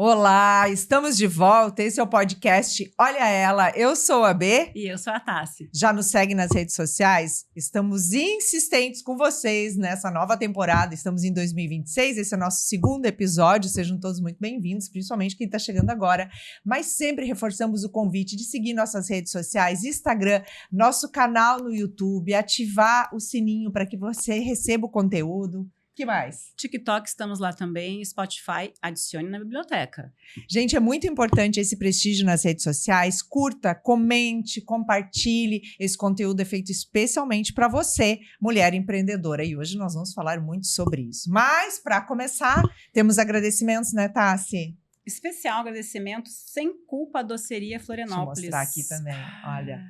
Olá, estamos de volta. Esse é o podcast Olha Ela. Eu sou a B. E eu sou a Tassi. Já nos segue nas redes sociais? Estamos insistentes com vocês nessa nova temporada. Estamos em 2026, esse é o nosso segundo episódio. Sejam todos muito bem-vindos, principalmente quem está chegando agora. Mas sempre reforçamos o convite de seguir nossas redes sociais, Instagram, nosso canal no YouTube, ativar o sininho para que você receba o conteúdo. Que mais? TikTok, estamos lá também. Spotify, adicione na biblioteca. Gente, é muito importante esse prestígio nas redes sociais. Curta, comente, compartilhe. Esse conteúdo é feito especialmente para você, mulher empreendedora. E hoje nós vamos falar muito sobre isso. Mas, para começar, temos agradecimentos, né, Tassi? Especial agradecimento Sem Culpa Doceria Florianópolis. Deixa eu mostrar aqui também, olha.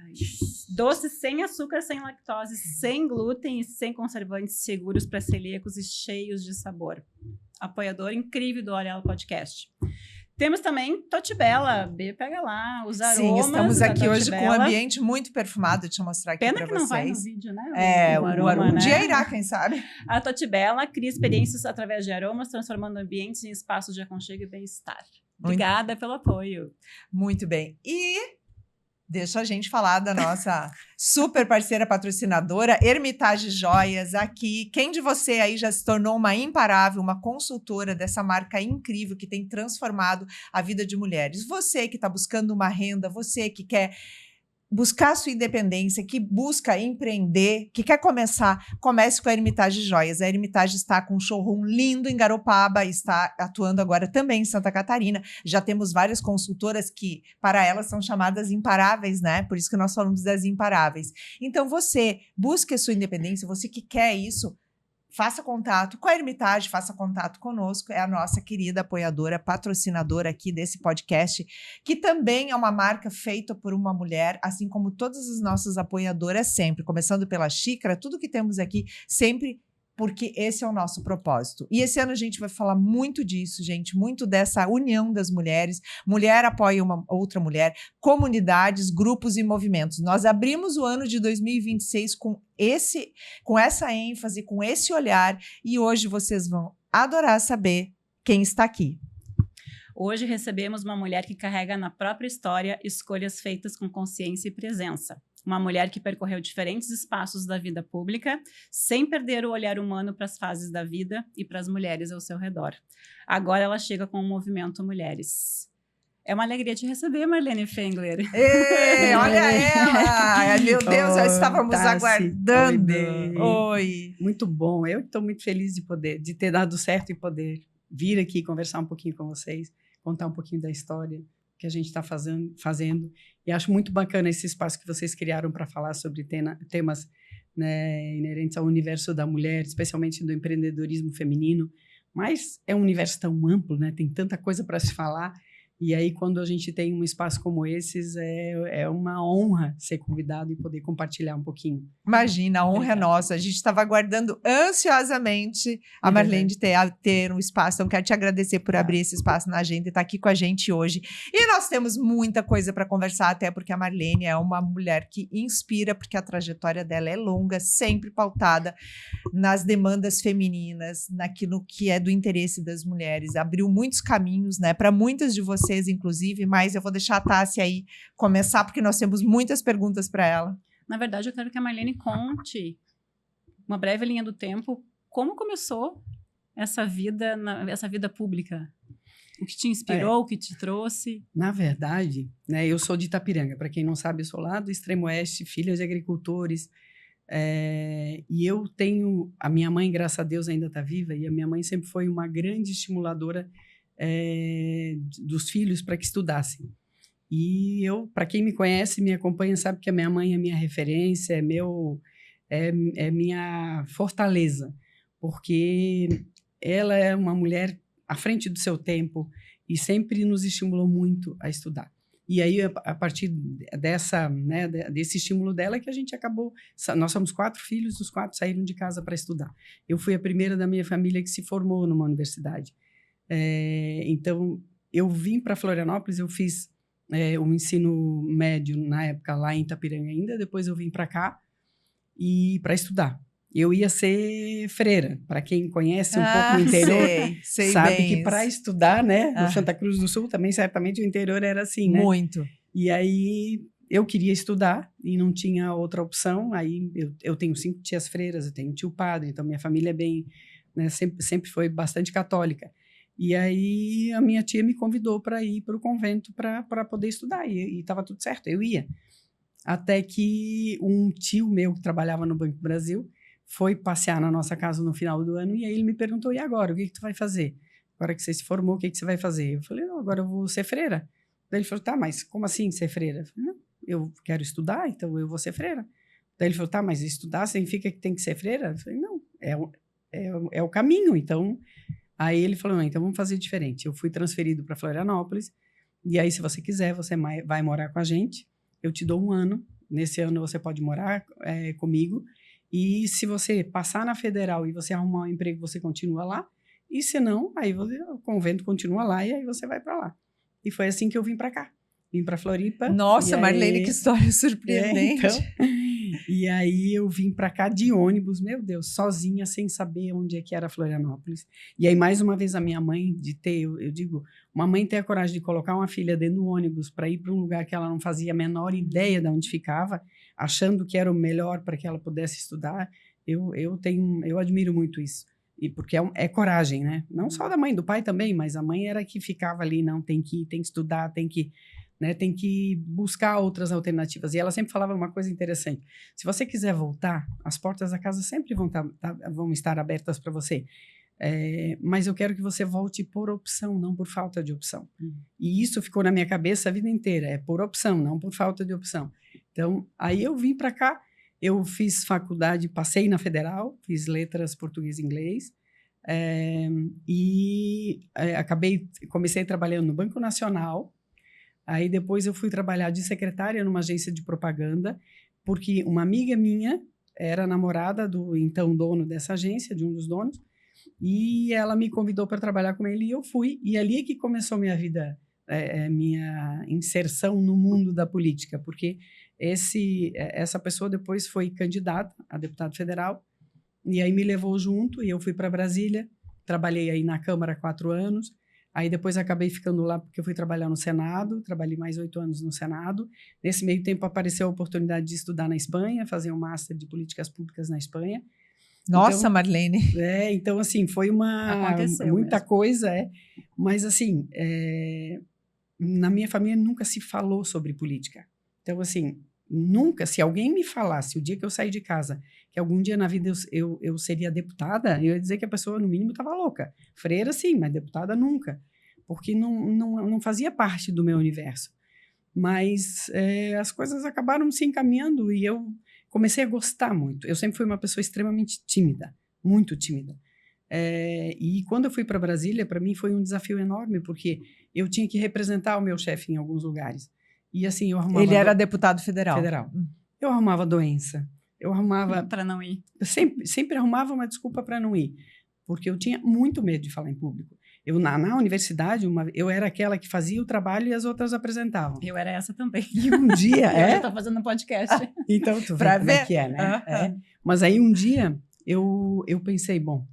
Doce sem açúcar, sem lactose, sem glúten e sem conservantes, seguros para celíacos e cheios de sabor. Apoiador incrível do Olha Ela Podcast. Temos também Totibella. B, pega lá, os aromas. Sim, estamos aqui hoje com um Totibella. ambiente muito perfumado. Deixa eu mostrar aqui para vocês. Pena que não vai no vídeo, né? Um né? dia irá, quem sabe? A Totibella cria experiências através de aromas, transformando ambientes em espaços de aconchego e bem-estar. Obrigada pelo apoio. Muito bem. E deixa a gente falar da nossa super parceira patrocinadora, Hermitage Joias, aqui. Quem de você aí já se tornou uma imparável, uma consultora dessa marca incrível que tem transformado a vida de mulheres? Você que está buscando uma renda, você que quer buscar sua independência, que busca empreender, que quer começar, comece com a Hermitage Joias. A Hermitage está com um showroom lindo em Garopaba, está atuando agora também em Santa Catarina. Já temos várias consultoras que, para elas, são chamadas imparáveis, né? Por isso que nós falamos das imparáveis. Então, você busque a sua independência, você que quer isso, faça contato com a Hermitage, faça contato conosco, é a nossa querida apoiadora, patrocinadora aqui desse podcast, que também é uma marca feita por uma mulher, assim como todas as nossas apoiadoras sempre, começando pela xícara, tudo que temos aqui sempre porque esse é o nosso propósito. E esse ano a gente vai falar muito disso, gente, muito dessa união das mulheres. Mulher apoia uma outra mulher, comunidades, grupos e movimentos. Nós abrimos o ano de 2026 com essa ênfase, com esse olhar, e hoje vocês vão adorar saber quem está aqui. Hoje recebemos uma mulher que carrega na própria história escolhas feitas com consciência e presença. Uma mulher que percorreu diferentes espaços da vida pública, sem perder o olhar humano para as fases da vida e para as mulheres ao seu redor. Agora ela chega com o movimento Mulheres. É uma alegria te receber, Marlene Fengler. Ei, olha ela! Meu Deus, já estávamos Tassi. aguardando. Oi. Muito bom. Eu estou muito feliz de ter dado certo e poder vir aqui conversar um pouquinho com vocês, contar um pouquinho da história que a gente está fazendo. E acho muito bacana esse espaço que vocês criaram para falar sobre temas, né, inerentes ao universo da mulher, especialmente do empreendedorismo feminino. Mas é um universo tão amplo, né? Tem tanta coisa para se falar. E aí, quando a gente tem um espaço como esses, é uma honra ser convidado e poder compartilhar um pouquinho. Imagina, a honra é nossa. A gente estava aguardando ansiosamente a Marlene de ter um espaço. Então, quero te agradecer por abrir esse espaço na agenda e estar aqui com a gente hoje. E nós temos muita coisa para conversar, até porque a Marlene é uma mulher que inspira, porque a trajetória dela é longa, sempre pautada nas demandas femininas, naquilo que é do interesse das mulheres. Abriu muitos caminhos, né, para muitas de vocês, inclusive, mas eu vou deixar a Tassi aí começar, porque nós temos muitas perguntas para ela. Na verdade, eu quero que a Marlene conte uma breve linha do tempo, como começou essa vida pública? O que te inspirou, o que te trouxe? Na verdade, né, eu sou de Itapiranga. Para quem não sabe, eu sou lá do extremo oeste, filha de agricultores. E eu tenho... A minha mãe, graças a Deus, ainda está viva, e a minha mãe sempre foi uma grande estimuladora dos filhos para que estudassem. E eu, para quem me conhece, me acompanha, sabe que a minha mãe é minha referência, é minha fortaleza, porque ela é uma mulher à frente do seu tempo e sempre nos estimulou muito a estudar. E aí, a partir desse estímulo dela, que a gente acabou... Nós somos 4 filhos, os 4 saíram de casa para estudar. Eu fui a primeira da minha família que se formou numa universidade. Então, eu vim para Florianópolis, eu fiz o ensino médio, na época, lá em Itapiranga ainda, depois eu vim para cá para estudar. eu ia ser freira. Para quem conhece um pouco o interior, sei sabe bem que para estudar, né, no Ah. Santa Cruz do Sul também, certamente o interior era assim, né? Muito. E aí eu queria estudar e não tinha outra opção. Aí eu tenho 5 tias freiras, eu tenho um tio padre, então minha família é bem, né, sempre foi bastante católica. E aí a minha tia me convidou para ir para o convento para poder estudar e estava tudo certo, eu ia. Até que um tio meu que trabalhava no Banco do Brasil foi passear na nossa casa no final do ano e aí ele me perguntou, e agora, o que tu vai fazer? Agora que você se formou, o que você vai fazer? Eu falei, não, agora eu vou ser freira. Daí ele falou, tá, mas como assim ser freira? Eu falei, não, eu quero estudar, então eu vou ser freira. Daí ele falou, tá, mas estudar significa que tem que ser freira? Eu falei, não, é o caminho, então... Aí ele falou, não, então vamos fazer diferente. Eu fui transferido para Florianópolis, e aí se você quiser, você vai morar com a gente, eu te dou 1 ano, nesse ano você pode morar comigo, e se você passar na Federal e você arrumar um emprego, você continua lá, e se não, aí o convento continua lá, e aí você vai para lá. E foi assim que eu vim para cá. Vim para Floripa. Nossa, aí, Marlene, que história surpreendente. então, e aí eu vim para cá de ônibus, meu Deus, sozinha, sem saber onde é que era Florianópolis. E aí, mais uma vez, a minha mãe, eu digo, uma mãe ter a coragem de colocar uma filha dentro do ônibus para ir para um lugar que ela não fazia a menor ideia de onde ficava, achando que era o melhor para que ela pudesse estudar, eu admiro muito isso. E porque é coragem, né? Não só da mãe, do pai também, mas a mãe era que ficava ali, não, tem que ir, tem que estudar, tem que buscar outras alternativas. E ela sempre falava uma coisa interessante. Se você quiser voltar, as portas da casa sempre vão estar abertas para você. Mas eu quero que você volte por opção, não por falta de opção. E isso ficou na minha cabeça a vida inteira. É por opção, não por falta de opção. Então, aí eu vim para cá, eu fiz faculdade, passei na Federal, fiz letras português e inglês, comecei trabalhando no Banco Nacional. Aí depois eu fui trabalhar de secretária numa agência de propaganda, porque uma amiga minha era namorada do então dono dessa agência, de um dos donos, e ela me convidou para trabalhar com ele e eu fui. E ali é que começou minha vida, minha inserção no mundo da política, porque essa pessoa depois foi candidata a deputado federal e aí me levou junto e eu fui para Brasília, trabalhei aí na Câmara 4 anos. Aí depois acabei ficando lá porque eu fui trabalhar no Senado, trabalhei mais 8 anos no Senado. Nesse meio tempo apareceu a oportunidade de estudar na Espanha, fazer um Master de Políticas Públicas na Espanha. Nossa, então, Marlene. Então assim, foi Aconteceu muita mesmo. coisa, mas assim, na minha família nunca se falou sobre política. Então assim, nunca, se alguém me falasse o dia que eu saí de casa, que algum dia na vida eu seria deputada, eu ia dizer que a pessoa, no mínimo, estava louca. Freira, sim, mas deputada nunca. Porque não fazia parte do meu universo. Mas as coisas acabaram se encaminhando e eu comecei a gostar muito. Eu sempre fui uma pessoa extremamente tímida, muito tímida. E quando eu fui para Brasília, para mim foi um desafio enorme, porque eu tinha que representar o meu chefe em alguns lugares. E assim, eu arrumava... Ele era deputado federal. Eu arrumava doença. Eu arrumava... Para não ir. Sempre arrumava uma desculpa para não ir. Porque eu tinha muito medo de falar em público. Na universidade, eu era aquela que fazia o trabalho e as outras apresentavam. Eu era essa também. E um dia... Eu estou fazendo um podcast. Então, tu vê Pra como é que é, né? Mas aí, um dia, eu pensei, bom,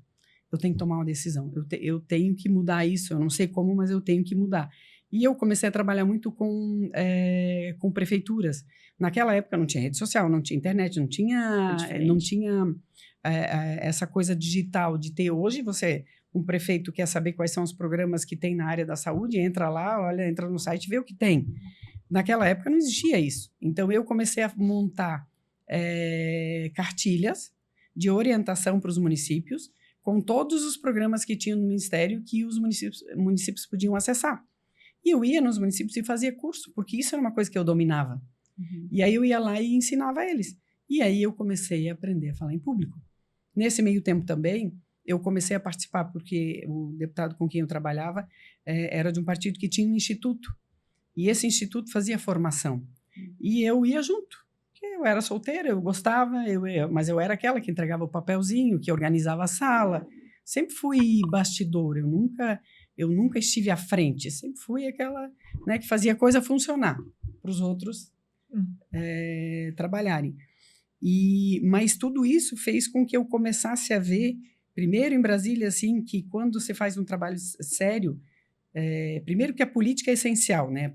eu tenho que tomar uma decisão. Eu tenho que mudar isso. Eu não sei como, mas eu tenho que mudar. E eu comecei a trabalhar muito com prefeituras. Naquela época não tinha rede social, não tinha internet, não tinha essa coisa digital de ter. Hoje um prefeito quer saber quais são os programas que tem na área da saúde, entra lá, entra no site e vê o que tem. Naquela época não existia isso. Então eu comecei a montar cartilhas de orientação para os municípios, com todos os programas que tinham no Ministério que os municípios podiam acessar. E eu ia nos municípios e fazia curso, porque isso era uma coisa que eu dominava. Uhum. E aí eu ia lá e ensinava eles. E aí eu comecei a aprender a falar em público. Nesse meio tempo também, eu comecei a participar, porque o deputado com quem eu trabalhava era de um partido que tinha um instituto. E esse instituto fazia formação. E eu ia junto. Eu era solteira, eu gostava, mas eu era aquela que entregava o papelzinho, que organizava a sala. Sempre fui bastidor, eu nunca estive à frente. Sempre fui aquela, né, que fazia a coisa funcionar para os outros trabalharem. Mas tudo isso fez com que eu começasse a ver, primeiro em Brasília, assim, que quando você faz um trabalho sério, primeiro que a política é essencial, né?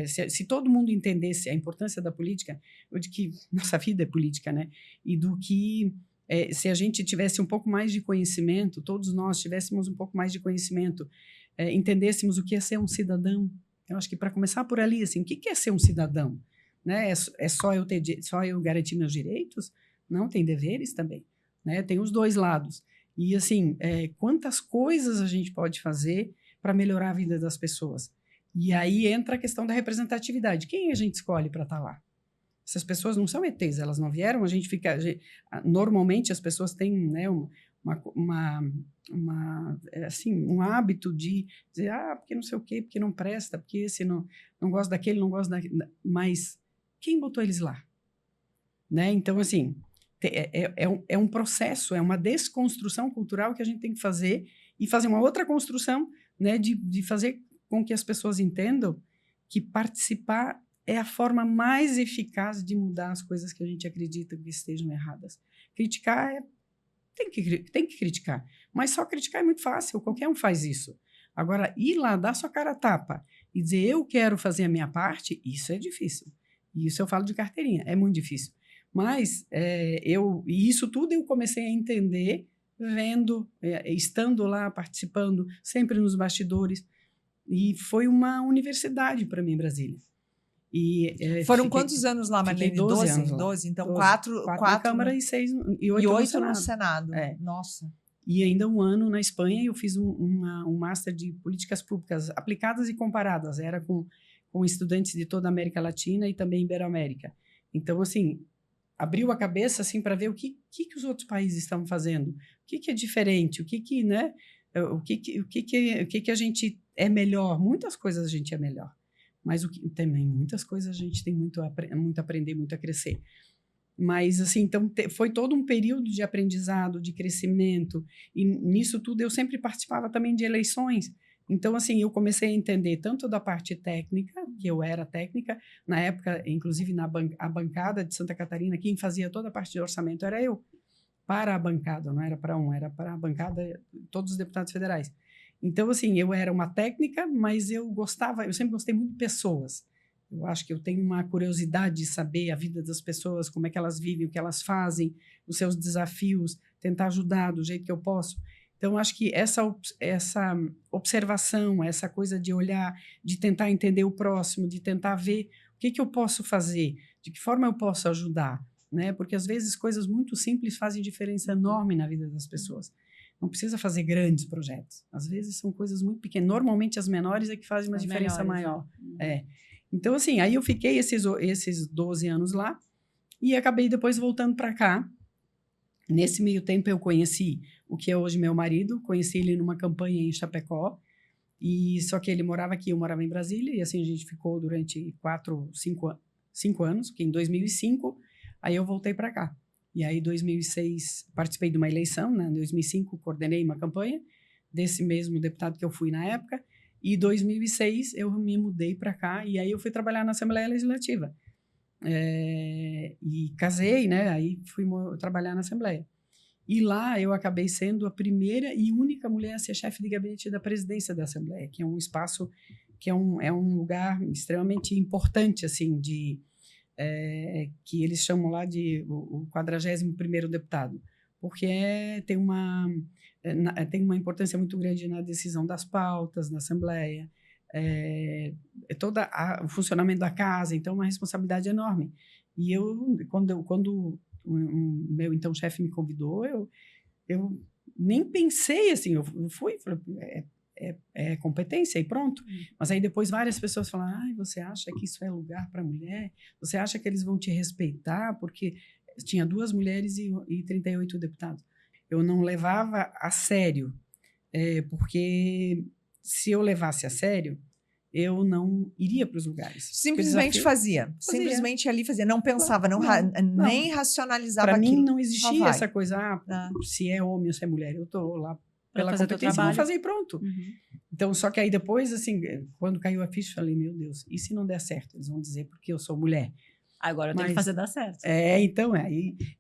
Se todo mundo entendesse a importância da política, ou de que nossa vida é política, né? E do que se a gente tivesse um pouco mais de conhecimento, todos nós tivéssemos um pouco mais de conhecimento, entendêssemos o que é ser um cidadão. Eu acho que para começar por ali, assim, o que é ser um cidadão? Né? Só eu garantir meus direitos? Não, tem deveres também, né? Tem os dois lados. E assim, quantas coisas a gente pode fazer para melhorar a vida das pessoas? E aí entra a questão da representatividade. Quem a gente escolhe para estar lá? Essas pessoas não são ETs, elas não vieram, normalmente as pessoas têm, né, assim, um hábito de dizer, porque não sei o quê, porque não presta, porque esse não gosta daquele, não gosta daquele. Mas quem botou eles lá? Né? Então, assim, é um processo, é uma desconstrução cultural que a gente tem que fazer e fazer uma outra construção, né, de fazer com que as pessoas entendam que participar é a forma mais eficaz de mudar as coisas que a gente acredita que estejam erradas. Criticar tem que criticar, mas só criticar é muito fácil, qualquer um faz isso. Agora, ir lá, dar sua cara a tapa e dizer eu quero fazer a minha parte, isso é difícil. E isso eu falo de carteirinha, é muito difícil. Mas e isso tudo eu comecei a entender vendo, estando lá, participando, sempre nos bastidores. E foi uma universidade para mim, Brasília. Foram quantos anos lá, Marlene? 12 anos lá. 12, então 12, quatro na Câmara e 8 no Senado. Nossa. E ainda um ano na Espanha eu fiz um master de políticas públicas aplicadas e comparadas. Era com estudantes de toda a América Latina e também Iberoamérica. Então, assim, abriu a cabeça assim, para ver o que os outros países estão fazendo, o que é diferente, né? O que a gente é melhor. Muitas coisas a gente é melhor. Mas também muitas coisas a gente tem muito a aprender, muito a crescer. Mas, assim, então, foi todo um período de aprendizado, de crescimento, e nisso tudo eu sempre participava também de eleições. Então, assim, eu comecei a entender tanto da parte técnica, que eu era técnica, na época, inclusive, a bancada de Santa Catarina, quem fazia toda a parte de orçamento era eu, para a bancada, não era para era para a bancada, todos os deputados federais. Então, assim, eu era uma técnica, mas eu sempre gostei muito de pessoas. Eu acho que eu tenho uma curiosidade de saber a vida das pessoas, como é que elas vivem, o que elas fazem, os seus desafios, tentar ajudar do jeito que eu posso. Então, acho que essa observação, essa coisa de olhar, de tentar entender o próximo, de tentar ver o que eu posso fazer, de que forma eu posso ajudar, né? Porque, às vezes, coisas muito simples fazem diferença enorme na vida das pessoas. Não precisa fazer grandes projetos. Às vezes, são coisas muito pequenas. Normalmente, as menores é que fazem uma diferença maior. Então, assim, aí eu fiquei esses 12 anos lá e acabei depois voltando para cá. Nesse meio tempo, eu conheci o que é hoje meu marido, conheci ele numa campanha em Chapecó, só que ele morava aqui, eu morava em Brasília, e assim a gente ficou durante 5 anos, porque em 2005, aí eu voltei para cá. E aí, em 2006, participei de uma eleição, né? Em 2005, coordenei uma campanha desse mesmo deputado que eu fui na época, e em 2006 eu me mudei para cá, e aí eu fui trabalhar na Assembleia Legislativa. E casei, né? Aí fui trabalhar na Assembleia. E lá eu acabei sendo a primeira e única mulher a ser chefe de gabinete da presidência da Assembleia, que é um espaço, que é um lugar extremamente importante, assim, que eles chamam lá de o 41º deputado, porque tem uma importância muito grande na decisão das pautas na Assembleia, todo o funcionamento da casa, então uma responsabilidade enorme. E quando o meu então chefe me convidou, eu nem pensei assim, eu fui, falei, é competência e pronto. Mas aí depois várias pessoas falaram, você acha que isso é lugar para mulher? Você acha que eles vão te respeitar? Porque tinha 2 mulheres e 38 deputados. Eu não levava a sério, porque se eu levasse a sério, eu não iria para os lugares. Simplesmente fazia. Simplesmente ali fazia. Não pensava, nem racionalizava aquilo. Para mim não existia essa coisa, se é homem ou se é mulher. Eu estou lá pela competência, vou fazer e pronto. Uhum. Então, só que aí depois, assim, quando caiu a ficha, eu falei, meu Deus, e se não der certo? Eles vão dizer porque eu sou mulher. Agora eu tenho que fazer dar certo. Então,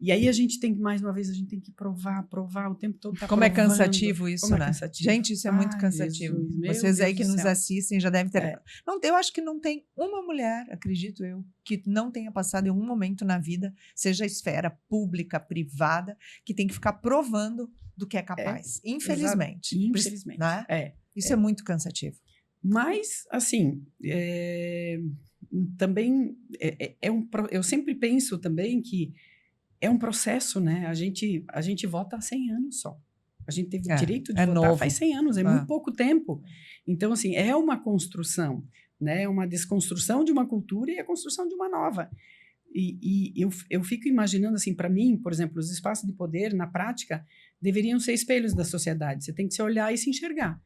e aí a gente tem que, mais uma vez, a gente tem que provar o tempo todo. Tá Como é cansativo isso, como né? É cansativo. Gente, isso é muito cansativo. Jesus, vocês aí que Deus nos assistem já devem ter... Não, eu acho que não tem uma mulher, acredito eu, que não tenha passado em algum momento na vida, seja esfera pública, privada, que tem que ficar provando do que é capaz. Infelizmente. Infelizmente. Né? Isso é muito cansativo. Mas, assim, também eu sempre penso também que é um processo, né? A gente vota há 100 anos só. A gente teve o direito de votar novo. faz 100 anos, é muito pouco tempo. Então, assim, é uma construção, né? Uma desconstrução de uma cultura e a construção de uma nova. E eu fico imaginando, assim, para mim, por exemplo, os espaços de poder, na prática, deveriam ser espelhos da sociedade. Você tem que se olhar e se enxergar.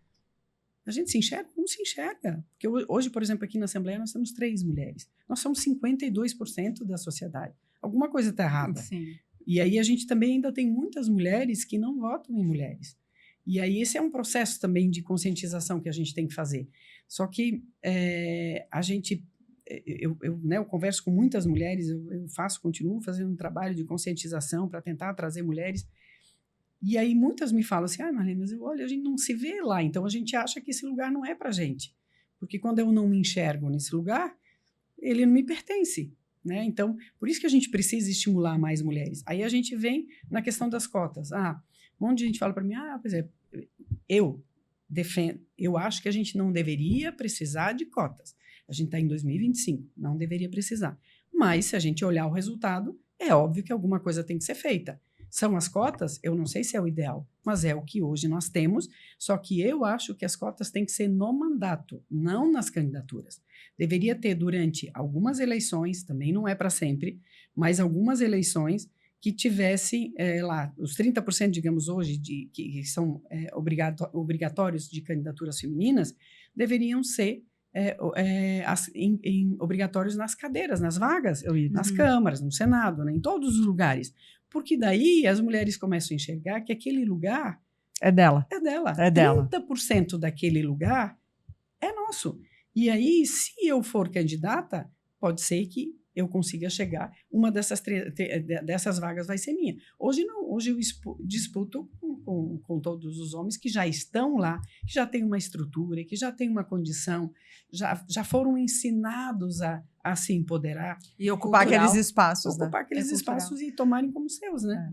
A gente se enxerga? Não se enxerga. Porque hoje, por exemplo, aqui na Assembleia, nós temos 3 mulheres. Nós somos 52% da sociedade. Alguma coisa está errada. Sim. E aí a gente também ainda tem muitas mulheres que não votam em mulheres. E aí esse é um processo também de conscientização que a gente tem que fazer. Só que a gente... Eu converso com muitas mulheres, continuo fazendo um trabalho de conscientização para tentar trazer mulheres. E aí muitas me falam assim, Marlene, mas olha, a gente não se vê lá, então a gente acha que esse lugar não é pra gente. Porque quando eu não me enxergo nesse lugar, ele não me pertence, né? Então, por isso que a gente precisa estimular mais mulheres. Aí a gente vem na questão das cotas. Um monte de gente fala para mim, por exemplo, eu acho que a gente não deveria precisar de cotas. A gente está em 2025, não deveria precisar. Mas, se a gente olhar o resultado, é óbvio que alguma coisa tem que ser feita. São as cotas? Eu não sei se é o ideal, mas é o que hoje nós temos, só que eu acho que as cotas têm que ser no mandato, não nas candidaturas. Deveria ter durante algumas eleições, também não é para sempre, mas algumas eleições que tivesse lá, os 30%, digamos hoje, que são obrigatórios de candidaturas femininas, deveriam ser obrigatórios nas cadeiras, nas vagas, nas câmaras, no Senado, né, em todos os lugares. Porque daí as mulheres começam a enxergar que aquele lugar é dela. É dela. É dela. 30% daquele lugar é nosso. E aí, se eu for candidata, pode ser que eu consiga chegar. Uma dessas vagas vai ser minha. Hoje não. Hoje eu disputo com todos os homens que já estão lá, que já têm uma estrutura, que já têm uma condição, já foram ensinados a se empoderar. E ocupar aqueles espaços. Ocupar aqueles espaços e tomarem como seus, né?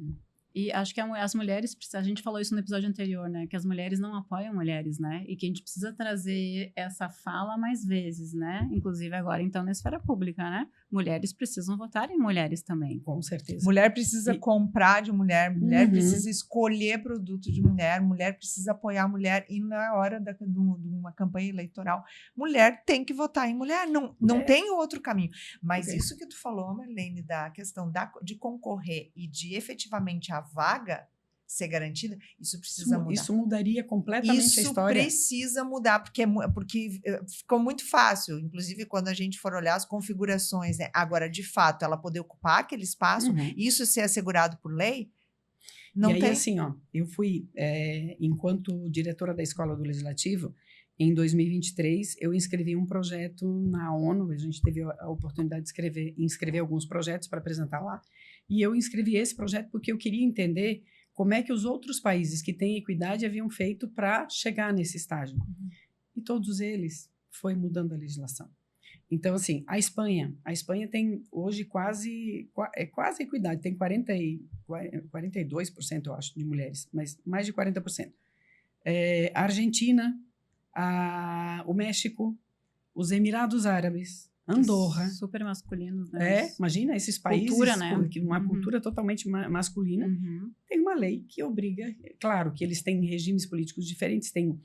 E acho que as mulheres, a gente falou isso no episódio anterior, né? Que as mulheres não apoiam mulheres, né? E que a gente precisa trazer essa fala mais vezes, né? Inclusive agora, então, na esfera pública, né? Mulheres precisam votar em mulheres também. Com certeza. Mulher precisa comprar de mulher, mulher precisa escolher produto de mulher precisa apoiar a mulher. E na hora de uma campanha eleitoral, mulher tem que votar em mulher. Não tem outro caminho. Mas isso que tu falou, Marlene, da questão de concorrer e de efetivamente a vaga ser garantida, isso precisa mudar. Isso mudaria completamente a história. Isso precisa mudar, porque ficou muito fácil, inclusive quando a gente for olhar as configurações, né? Agora, de fato, ela poder ocupar aquele espaço, isso ser assegurado por lei, não tem. E aí, assim, eu fui, enquanto diretora da Escola do Legislativo, em 2023, eu inscrevi um projeto na ONU, a gente teve a oportunidade de inscrever alguns projetos para apresentar lá, e eu inscrevi esse projeto porque eu queria entender como é que os outros países que têm equidade haviam feito para chegar nesse estágio. E todos eles foi mudando a legislação. Então, assim, a Espanha tem hoje quase equidade, tem 42%, eu acho, de mulheres, mas mais de 40%. A Argentina, o México, os Emirados Árabes, Andorra. Super masculinos, né? Imagina esses países cultura, né? com uma cultura totalmente masculina. Tem uma lei que obriga, claro que eles têm regimes políticos diferentes, têm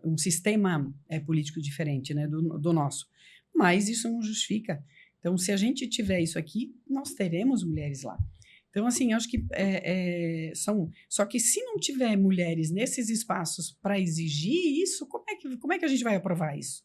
um sistema político diferente, né, do nosso. Mas isso não justifica. Então, se a gente tiver isso aqui, nós teremos mulheres lá. Então, assim, acho que só que se não tiver mulheres nesses espaços para exigir isso, como é que a gente vai aprovar isso?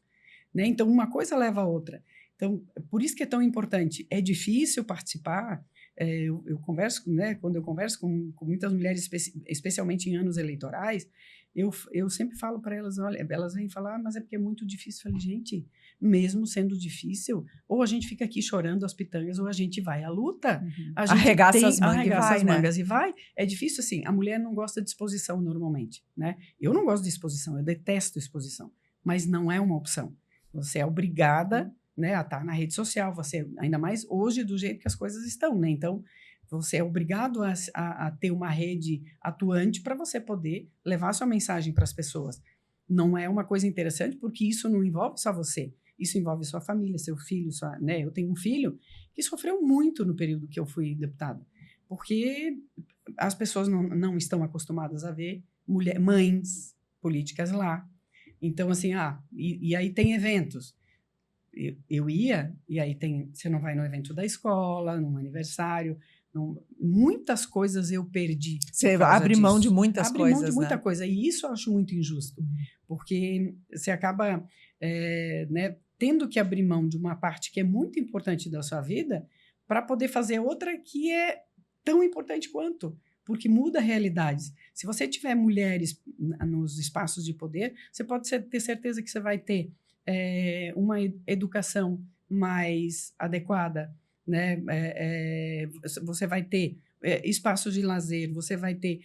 Né? Então, uma coisa leva a outra. Então, por isso que é tão importante. É difícil participar, eu converso, né, quando eu converso com muitas mulheres, especialmente em anos eleitorais, eu sempre falo para elas, olha, elas vêm falar, mas é porque é muito difícil. Eu falei, gente, mesmo sendo difícil, ou a gente fica aqui chorando as pitangas, ou a gente vai à luta. A gente Arregaça as mangas e vai. É difícil, assim, a mulher não gosta de exposição normalmente, né? Eu não gosto de exposição, eu detesto exposição, mas não é uma opção. Você é obrigada, né, a estar na rede social, você, ainda mais hoje, do jeito que as coisas estão, né? Então, você é obrigado a ter uma rede atuante para você poder levar sua mensagem para as pessoas. Não é uma coisa interessante, porque isso não envolve só você. Isso envolve sua família, seu filho, né? Eu tenho um filho que sofreu muito no período que eu fui deputada, porque as pessoas não estão acostumadas a ver mães políticas lá. Então, assim, e aí tem eventos. Eu ia, e aí você não vai no evento da escola, num aniversário, muitas coisas eu perdi. Você abre mão de muitas coisas, abre mão de muita né? coisa, e isso eu acho muito injusto, porque você acaba né, tendo que abrir mão de uma parte que é muito importante da sua vida para poder fazer outra que é tão importante quanto, porque muda realidades. Se você tiver mulheres nos espaços de poder, você pode ter certeza que você vai ter uma educação mais adequada, né? Você vai ter espaços de lazer, você vai ter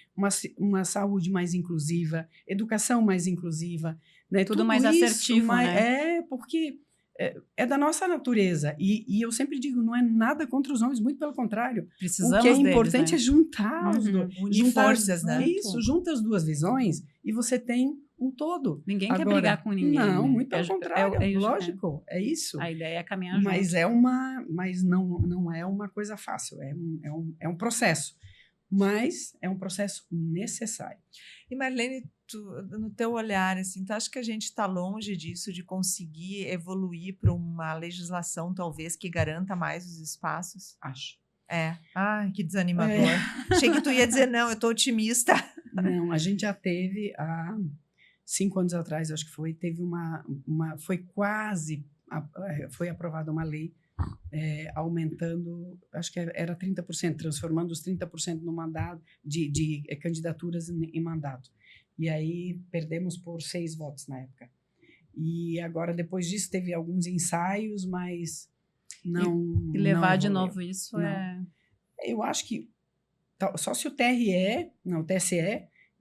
uma saúde mais inclusiva, educação mais inclusiva, né? Tudo mais assertivo, né? Porque é da nossa natureza. E eu sempre digo, não é nada contra os homens, muito pelo contrário. Precisamos o que é deles, importante né? é juntar os dois. Unir forças, né? Isso, junta as duas visões e você tem um todo. Ninguém quer brigar com ninguém. Não, né? muito pelo contrário. Lógico, é isso. A ideia é caminhar Mas junto. mas não é uma coisa fácil, é um processo. Mas é um processo necessário. E Marlene, no teu olhar, assim, tu acha que a gente está longe disso, de conseguir evoluir para uma legislação, talvez, que garanta mais os espaços? Acho. Ai, que desanimador. Achei que tu ia dizer, não, eu estou otimista. Não, a gente já teve, há 5 anos atrás, acho que teve foi aprovada uma lei aumentando, acho que era 30%, transformando os 30% no mandato, de candidaturas em mandato. E aí perdemos por 6 votos na época. E agora, depois disso, teve alguns ensaios, mas não. E levar não de evoluiu. novo isso Eu acho que só se o TSE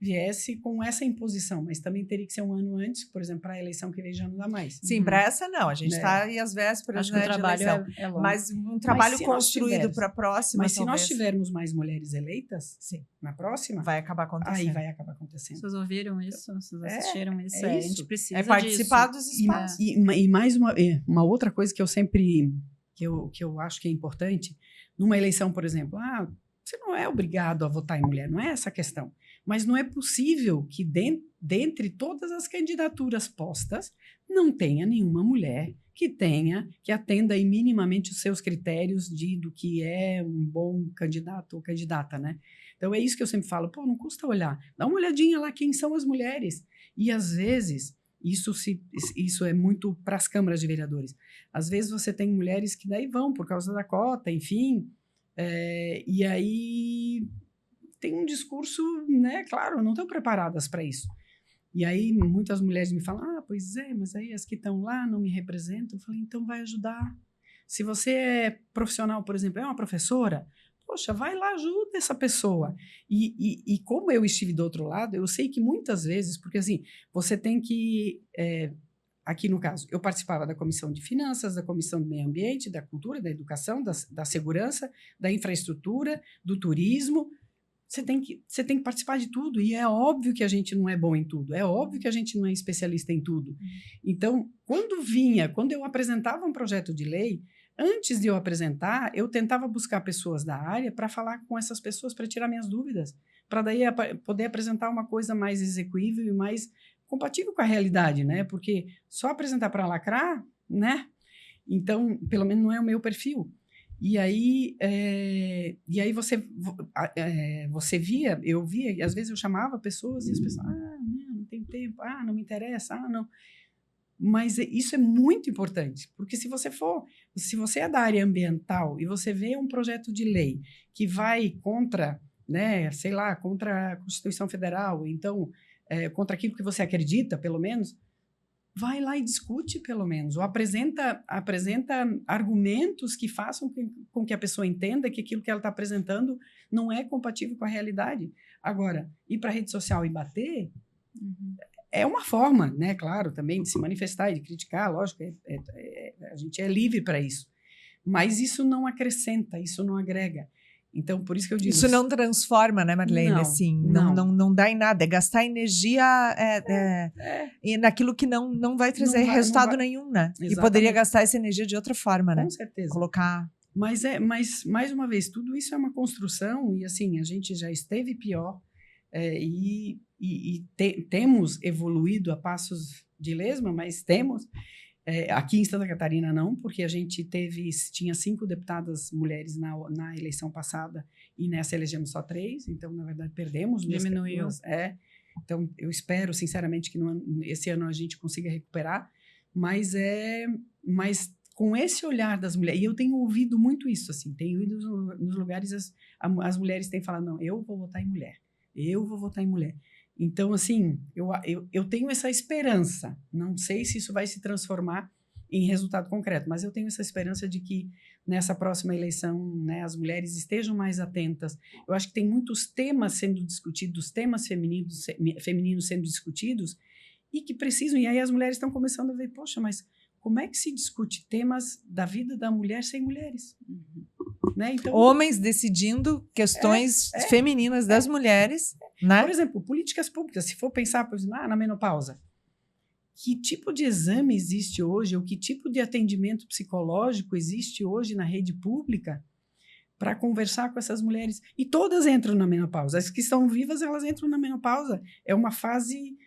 viesse com essa imposição, mas também teria que ser um ano antes, por exemplo, para a eleição que vem já não dá mais. Sim, para essa não, a gente está aí às vésperas, acho que o trabalho de eleição. é longo. Mas um trabalho construído para a próxima, Mas se nós tivermos mais mulheres eleitas, sim, na próxima, vai acabar acontecendo. Aí vai acabar acontecendo. Vocês ouviram isso? Vocês assistiram isso? É A gente precisa participar disso. dos espaços. E mais uma outra coisa que eu sempre que eu acho que é importante, numa eleição, por exemplo, você não é obrigado a votar em mulher, não é essa a questão. Mas não é possível que, dentre todas as candidaturas postas, não tenha nenhuma mulher que atenda aí minimamente os seus critérios do que é um bom candidato ou candidata, né? Então, é isso que eu sempre falo, não custa olhar. Dá uma olhadinha lá quem são as mulheres. E, às vezes, isso é muito para as câmaras de vereadores. Às vezes, você tem mulheres que daí vão por causa da cota, enfim, e aí tem um discurso, né? Claro, não estão preparadas para isso. E aí muitas mulheres me falam, pois é, mas aí as que estão lá não me representam. Eu falei, então vai ajudar. Se você é profissional, por exemplo, é uma professora, poxa, vai lá, ajuda essa pessoa. E como eu estive do outro lado, eu sei que muitas vezes, porque assim, você tem que... aqui no caso, eu participava da Comissão de Finanças, da Comissão do Meio Ambiente, da Cultura, da Educação, da Segurança, da Infraestrutura, do Turismo. Você tem que participar de tudo, e é óbvio que a gente não é bom em tudo, é óbvio que a gente não é especialista em tudo. Então, quando eu apresentava um projeto de lei, antes de eu apresentar, eu tentava buscar pessoas da área para falar com essas pessoas, para tirar minhas dúvidas, para daí poder apresentar uma coisa mais execuível e mais compatível com a realidade, né? Porque só apresentar para lacrar, né? Então, pelo menos não é o meu perfil. E aí eu via, e às vezes eu chamava pessoas e as pessoas, não tem tempo, não me interessa, não. Mas isso é muito importante, porque se você é da área ambiental e você vê um projeto de lei que vai contra, né, sei lá, contra a Constituição Federal, então, contra aquilo que você acredita, pelo menos, vai lá e discute, pelo menos, ou apresenta argumentos que façam com que a pessoa entenda que aquilo que ela está apresentando não é compatível com a realidade. Agora, ir para a rede social e bater... É uma forma, né, claro, também de se manifestar e de criticar, lógico, a gente é livre para isso. Mas isso não acrescenta, isso não agrega. Então, por isso que eu digo... Isso não transforma, né, Marlene? Não, assim, não. Não dá em nada. É gastar energia e naquilo que não vai trazer resultado nenhum, né? Exatamente. E poderia gastar essa energia de outra forma, né? Com certeza. Colocar... Mas, mais uma vez, tudo isso é uma construção e, assim, a gente já esteve pior temos evoluído a passos de lesma, mas temos. Aqui em Santa Catarina não, porque a gente tinha 5 deputadas mulheres na eleição passada e nessa elegemos só 3, então, na verdade, perdemos. Diminuiu. Então, eu espero, sinceramente, que esse ano a gente consiga recuperar, mas com esse olhar das mulheres, e eu tenho ouvido muito isso, assim, tenho ido nos lugares, as mulheres têm falado, não, eu vou votar em mulher, eu vou votar em mulher. Então, assim, eu tenho essa esperança, não sei se isso vai se transformar em resultado concreto, mas eu tenho essa esperança de que nessa próxima eleição, né, as mulheres estejam mais atentas. Eu acho que tem muitos temas sendo discutidos, temas femininos sendo discutidos, e que precisam, e aí as mulheres estão começando a ver, poxa, mas como é que se discute temas da vida da mulher sem mulheres? Né? Então, homens decidindo questões femininas das mulheres, né? Por exemplo, políticas públicas, se for pensar, por exemplo, na menopausa, que tipo de exame existe hoje, ou que tipo de atendimento psicológico existe hoje na rede pública para conversar com essas mulheres? E todas entram na menopausa. As que estão vivas, elas entram na menopausa. É uma fase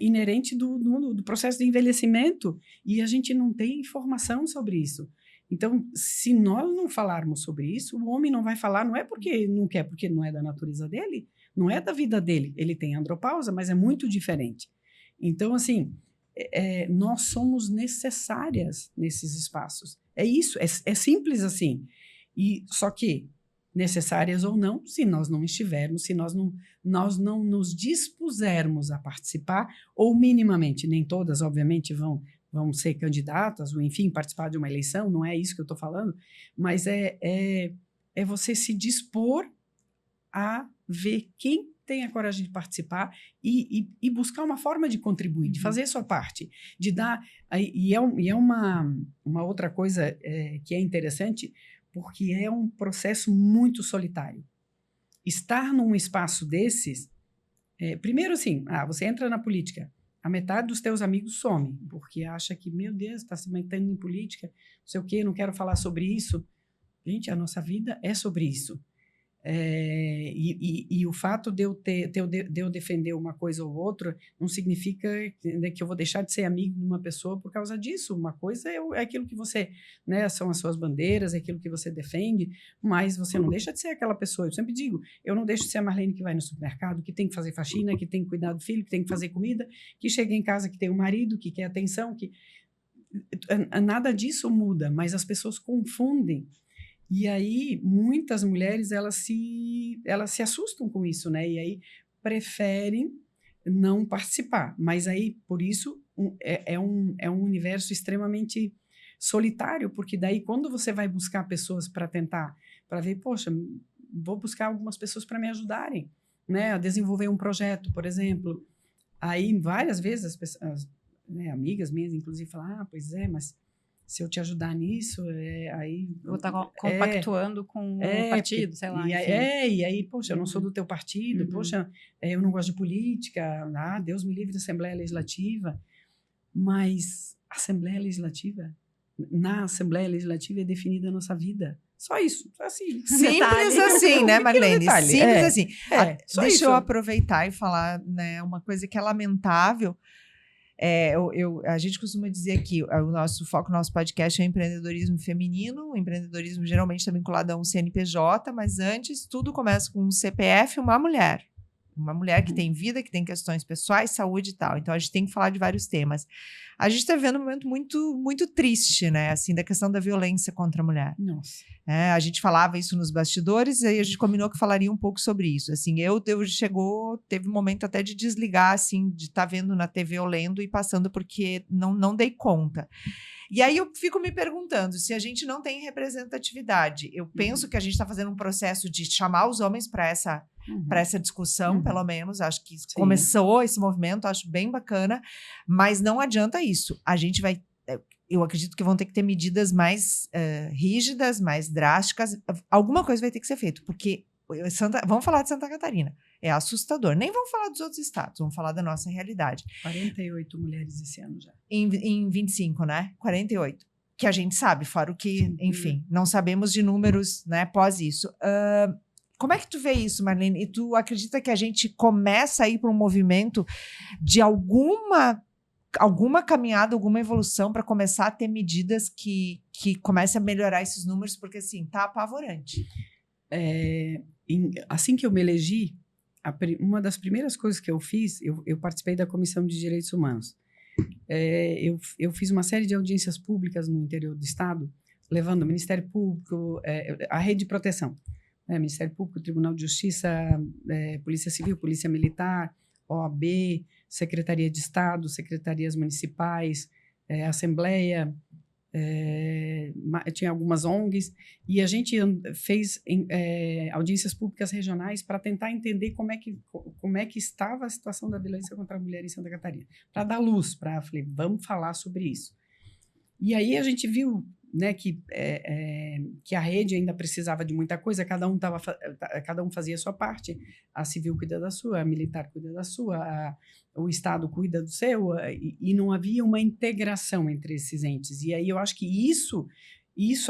inerente do processo de envelhecimento, e a gente não tem informação sobre isso. Então, se nós não falarmos sobre isso, o homem não vai falar, não é porque não quer, porque não é da natureza dele, não é da vida dele. Ele tem andropausa, mas é muito diferente. Então, assim, nós somos necessárias nesses espaços. É isso, é simples assim. Só que, necessárias ou não, se nós não estivermos, se nós não nos dispusermos a participar, ou minimamente, nem todas, obviamente, vão ser candidatas, ou enfim, participar de uma eleição, não é isso que eu estou falando, mas é você se dispor a ver quem tem a coragem de participar e buscar uma forma de contribuir, de fazer a sua parte, de dar... E é uma outra coisa que é interessante, porque é um processo muito solitário. Estar num espaço desses... primeiro, assim, você entra na política, a metade dos teus amigos some, porque acha que, meu Deus, está se metendo em política, não sei o quê, não quero falar sobre isso. Gente, a nossa vida é sobre isso. E o fato de eu defender uma coisa ou outra não significa que eu vou deixar de ser amigo de uma pessoa por causa disso. Uma coisa é aquilo que você, né, são as suas bandeiras, é aquilo que você defende, mas você não deixa de ser aquela pessoa. Eu sempre digo, eu não deixo de ser a Marlene que vai no supermercado, que tem que fazer faxina, que tem que cuidar do filho, que tem que fazer comida, que chega em casa, que tem um marido, que quer atenção, que nada disso muda, mas as pessoas confundem. E aí, muitas mulheres, elas se assustam com isso, né? E aí, preferem não participar. Mas aí, por isso, é um universo extremamente solitário, porque daí, quando você vai buscar pessoas para ver, poxa, vou buscar algumas pessoas para me ajudarem, né? A desenvolver um projeto, por exemplo. Aí, várias vezes, as pessoas, né, amigas minhas, inclusive, falam, pois é, mas... se eu te ajudar nisso, aí... Vou estar compactuando com o partido, sei lá. E aí, poxa, eu não sou do teu partido, poxa, eu não gosto de política, Deus me livre da Assembleia Legislativa. Mas na Assembleia Legislativa é definida a nossa vida. Só isso, assim. Simples assim, né, Marlene? Simples assim. Deixa isso. eu aproveitar e falar, né, uma coisa que é lamentável. A gente costuma dizer que o nosso foco, nosso podcast é empreendedorismo feminino. O empreendedorismo geralmente está vinculado a um CNPJ, mas antes tudo começa com um CPF e uma mulher. uma mulher que tem vida, que tem questões pessoais, saúde e tal. Então, a gente tem que falar de vários temas. A gente está vivendo um momento muito, muito triste, né? Assim, da questão da violência contra a mulher. Nossa. A gente falava isso nos bastidores e aí a gente combinou que falaria um pouco sobre isso. Assim, teve um momento até de desligar, assim, de estar vendo na TV ou lendo e passando porque não dei conta. E aí eu fico me perguntando se a gente não tem representatividade. Eu penso que a gente está fazendo um processo de chamar os homens para essa discussão, pelo menos. Acho que começou esse movimento, acho bem bacana, mas não adianta isso. A gente vai. Eu acredito que vão ter que ter medidas mais rígidas, mais drásticas. Alguma coisa vai ter que ser feita, porque vamos falar de Santa Catarina. É assustador. Nem vamos falar dos outros estados, vamos falar da nossa realidade. 48 mulheres esse ano já. Em 25, né? 48. Que a gente sabe, fora o que, enfim, não sabemos de números, né, pós isso. Como é que tu vê isso, Marlene? E tu acredita que a gente começa a ir para um movimento de alguma caminhada, alguma evolução para começar a ter medidas que comecem a melhorar esses números? Porque, assim, tá apavorante. Assim que eu me elegi, uma das primeiras coisas que eu fiz, eu participei da Comissão de Direitos Humanos. Eu fiz uma série de audiências públicas no interior do estado, levando o Ministério Público, a rede de proteção, Ministério Público, Tribunal de Justiça, Polícia Civil, Polícia Militar, OAB, Secretaria de Estado, Secretarias Municipais, Assembleia, tinha algumas ONGs, e a gente fez audiências públicas regionais para tentar entender como é que estava a situação da violência contra a mulher em Santa Catarina, para dar luz, falei, vamos falar sobre isso. E aí a gente viu, né, que a rede ainda precisava de muita coisa, cada um fazia a sua parte, a civil cuida da sua, a militar cuida da sua, o Estado cuida do seu, e não havia uma integração entre esses entes. E aí eu acho que isso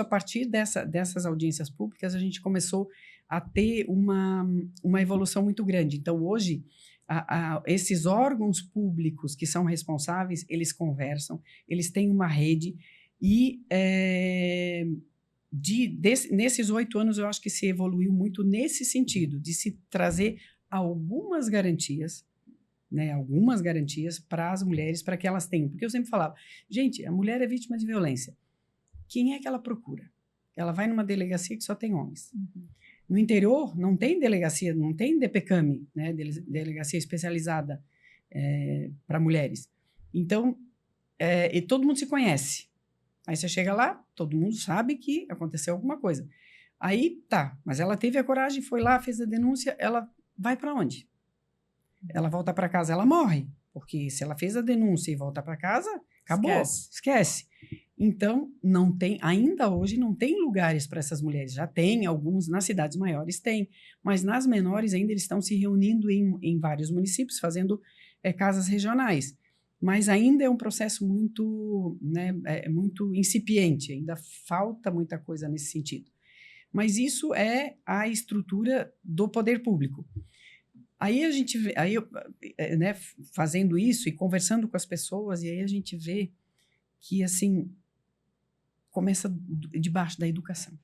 a partir dessas audiências públicas, a gente começou a ter uma evolução muito grande. Então, hoje, esses órgãos públicos que são responsáveis, eles conversam, eles têm uma rede, e nesses 8 anos eu acho que se evoluiu muito nesse sentido, de se trazer algumas garantias, né, para as mulheres, para que elas tenham. Porque eu sempre falava, gente, a mulher é vítima de violência. Quem é que ela procura? Ela vai numa delegacia que só tem homens. No interior não tem delegacia, não tem DPCAM, né, delegacia especializada para mulheres. Então, e todo mundo se conhece. Aí você chega lá, todo mundo sabe que aconteceu alguma coisa. Aí, tá, mas ela teve a coragem, foi lá, fez a denúncia, ela vai para onde? Ela volta para casa, ela morre. Porque se ela fez a denúncia e volta para casa, acabou, esquece. Então, ainda hoje não tem lugares para essas mulheres. Já tem alguns, nas cidades maiores tem, mas nas menores ainda eles estão se reunindo em vários municípios, fazendo casas regionais. Mas ainda é um processo muito, né, muito incipiente, ainda falta muita coisa nesse sentido. Mas isso é a estrutura do poder público. Aí a gente vê, né, fazendo isso e conversando com as pessoas, e aí a gente vê que, assim, começa debaixo da educação.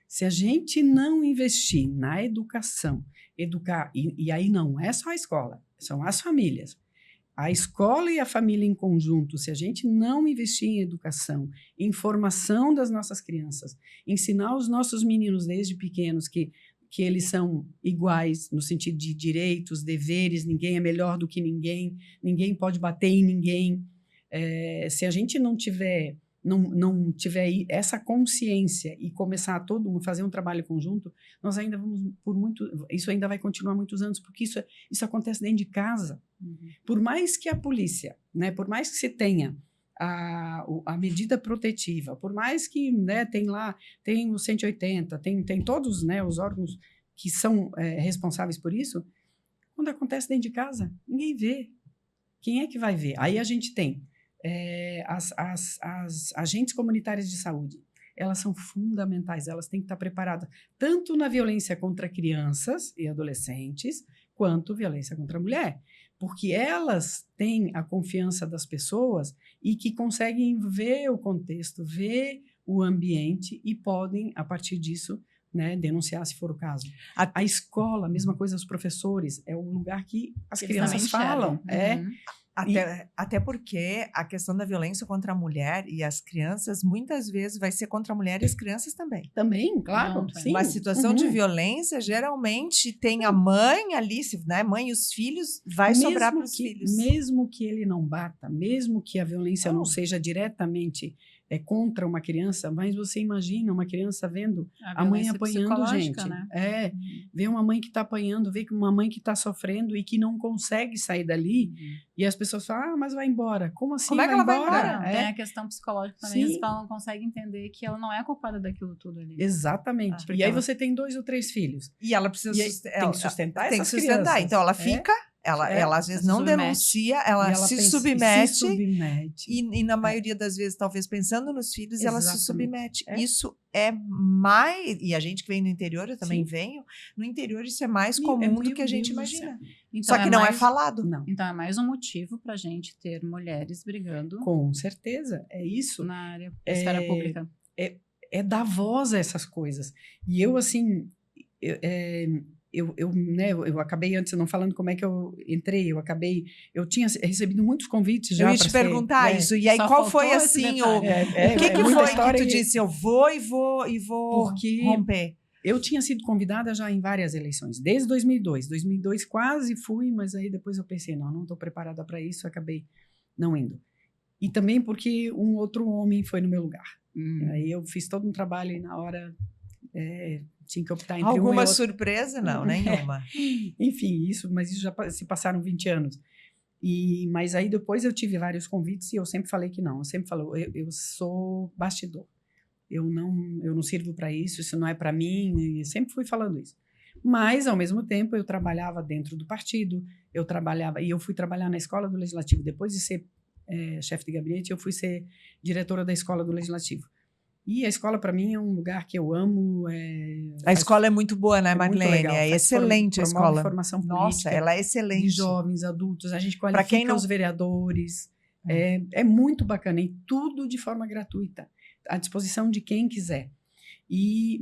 Se a gente não investir na educação, e aí não é só a escola, são as famílias. A escola e a família em conjunto, se a gente não investir em educação, em formação das nossas crianças, ensinar os nossos meninos desde pequenos que eles são iguais no sentido de direitos, deveres, ninguém é melhor do que ninguém, ninguém pode bater em ninguém. Se a gente não tiver essa consciência e começar todo mundo fazer um trabalho conjunto, nós ainda vamos isso ainda vai continuar muitos anos, porque isso acontece dentro de casa. Por mais que a polícia, né, por mais que se tenha a medida protetiva, por mais que, né, tem o 180, tem todos, né, os órgãos que são responsáveis por isso, quando acontece dentro de casa, ninguém vê. Quem é que vai ver? Aí a gente tem as agentes comunitárias de saúde. Elas são fundamentais, elas têm que estar preparadas tanto na violência contra crianças e adolescentes, quanto violência contra a mulher, porque elas têm a confiança das pessoas e que conseguem ver o contexto, ver o ambiente e podem, a partir disso, né, denunciar se for o caso. A- A escola, a mesma coisa, os professores, é o lugar que as Eles crianças também falam. enxergam. Uhum. Até porque a questão da violência contra a mulher e as crianças, muitas vezes, vai ser contra a mulher e as crianças também. Também, claro, Junto, é. sim. Uma situação de Uhum. violência, geralmente, tem a mãe ali, né? Mãe e os filhos, vai sobrar para os filhos. Mesmo que ele não bata, mesmo que a violência não seja diretamente contra uma criança, mas você imagina uma criança vendo a mãe violência apanhando, psicológica, gente. né? Vê uma mãe que está apanhando, vê uma mãe que está sofrendo e que não consegue sair dali. E as pessoas falam, mas vai embora. Como assim? Como é que ela vai embora? Não, tem a questão psicológica também. Sim. Eles falam, conseguem entender que ela não é culpada daquilo tudo ali. Exatamente. Porque E aí ela- você tem 2 ou 3 filhos. E ela precisa E aí tem que sustentar tem que essas sustentar. crianças. Então, ela fica, ela às vezes se não submete. denuncia, E ela ela se pensa- submete. se submete. E na maioria das vezes, talvez pensando nos filhos, ela se Exatamente. submete. É. Isso é mais. E a gente que vem do interior, eu também Sim. venho. No interior, isso é mais Meu comum do que a Deus gente do imagina. Então, Só que não é mais- falado. Não, Então, é mais um motivo para a gente ter mulheres brigando com certeza. É isso. na área da esfera pública. É dar voz a essas coisas. E eu, assim, eu acabei antes não falando como é que eu entrei, eu tinha recebido muitos convites já Eu ia pra te ser, perguntar né? isso. E aí, Só qual foi faltou esse assim o. detalhe. O que muita foi que história tu disse? Eu vou e vou Porque romper. eu tinha sido convidada já em várias eleições, desde 2002. 2002 quase fui, mas aí depois eu pensei, não estou preparada para isso, acabei não indo. E também porque um outro homem foi no meu lugar. Aí eu fiz todo um trabalho e na hora tinha que optar entre um e Alguma outro. surpresa? Não, nenhuma. Enfim, mas isso já se passaram 20 anos. Mas aí depois eu tive vários convites e eu sempre falei que não. Eu sempre falo, eu sou bastidor. Eu não sirvo para isso não é para mim. E sempre fui falando isso. Mas, ao mesmo tempo, eu trabalhava dentro do partido, e eu fui trabalhar na Escola do Legislativo. Depois de ser chefe de gabinete, eu fui ser diretora da Escola do Legislativo. E a escola, para mim, é um lugar que eu amo. A escola é muito boa, né, muito Marlene? legal, É faz excelente a promove escola. formação Nossa, política ela é de excelente. jovens, adultos. A gente Pra qualifica quem não- os vereadores. É muito bacana. E tudo de forma gratuita, à disposição de quem quiser.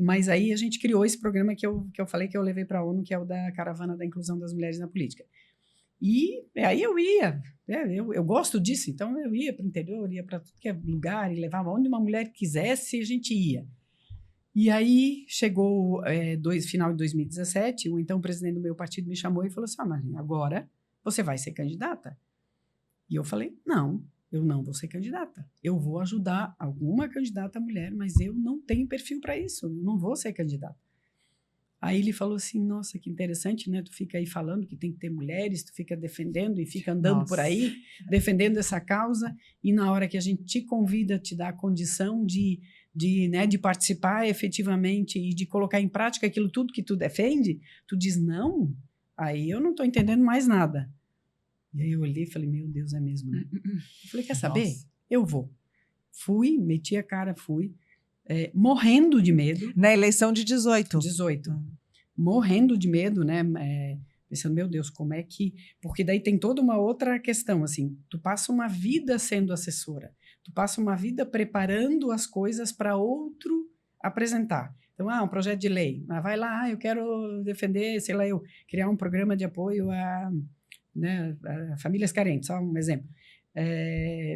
Mas aí a gente criou esse programa que eu falei que eu levei para a ONU, que é o da Caravana da Inclusão das Mulheres na Política. E aí eu ia, eu gosto disso, então eu ia para o interior, ia para tudo que é lugar e levava onde uma mulher quisesse, a gente ia. E aí chegou final de 2017, o então presidente do meu partido me chamou e falou assim, Marlene, agora você vai ser candidata. E eu falei, não, eu não vou ser candidata. Eu vou ajudar alguma candidata mulher, mas eu não tenho perfil para isso, eu não vou ser candidata. Aí ele falou assim, nossa, que interessante, né? Tu fica aí falando que tem que ter mulheres, tu fica defendendo e fica andando por aí, defendendo essa causa, e na hora que a gente te convida, te dá a condição de participar efetivamente e de colocar em prática aquilo tudo que tu defende, tu diz não, aí eu não estou entendendo mais nada. E aí eu olhei e falei, meu Deus, é mesmo, né? Eu falei, quer saber? Nossa. Eu vou. Fui, meti a cara, fui, morrendo de medo. Na eleição de 18. Morrendo de medo, né? Pensando, meu Deus, como é que... Porque daí tem toda uma outra questão, assim, tu passa uma vida sendo assessora, tu passa uma vida preparando as coisas para outro apresentar. Então, um projeto de lei, vai lá, eu quero defender, sei lá, eu criar um programa de apoio a famílias carentes, só um exemplo.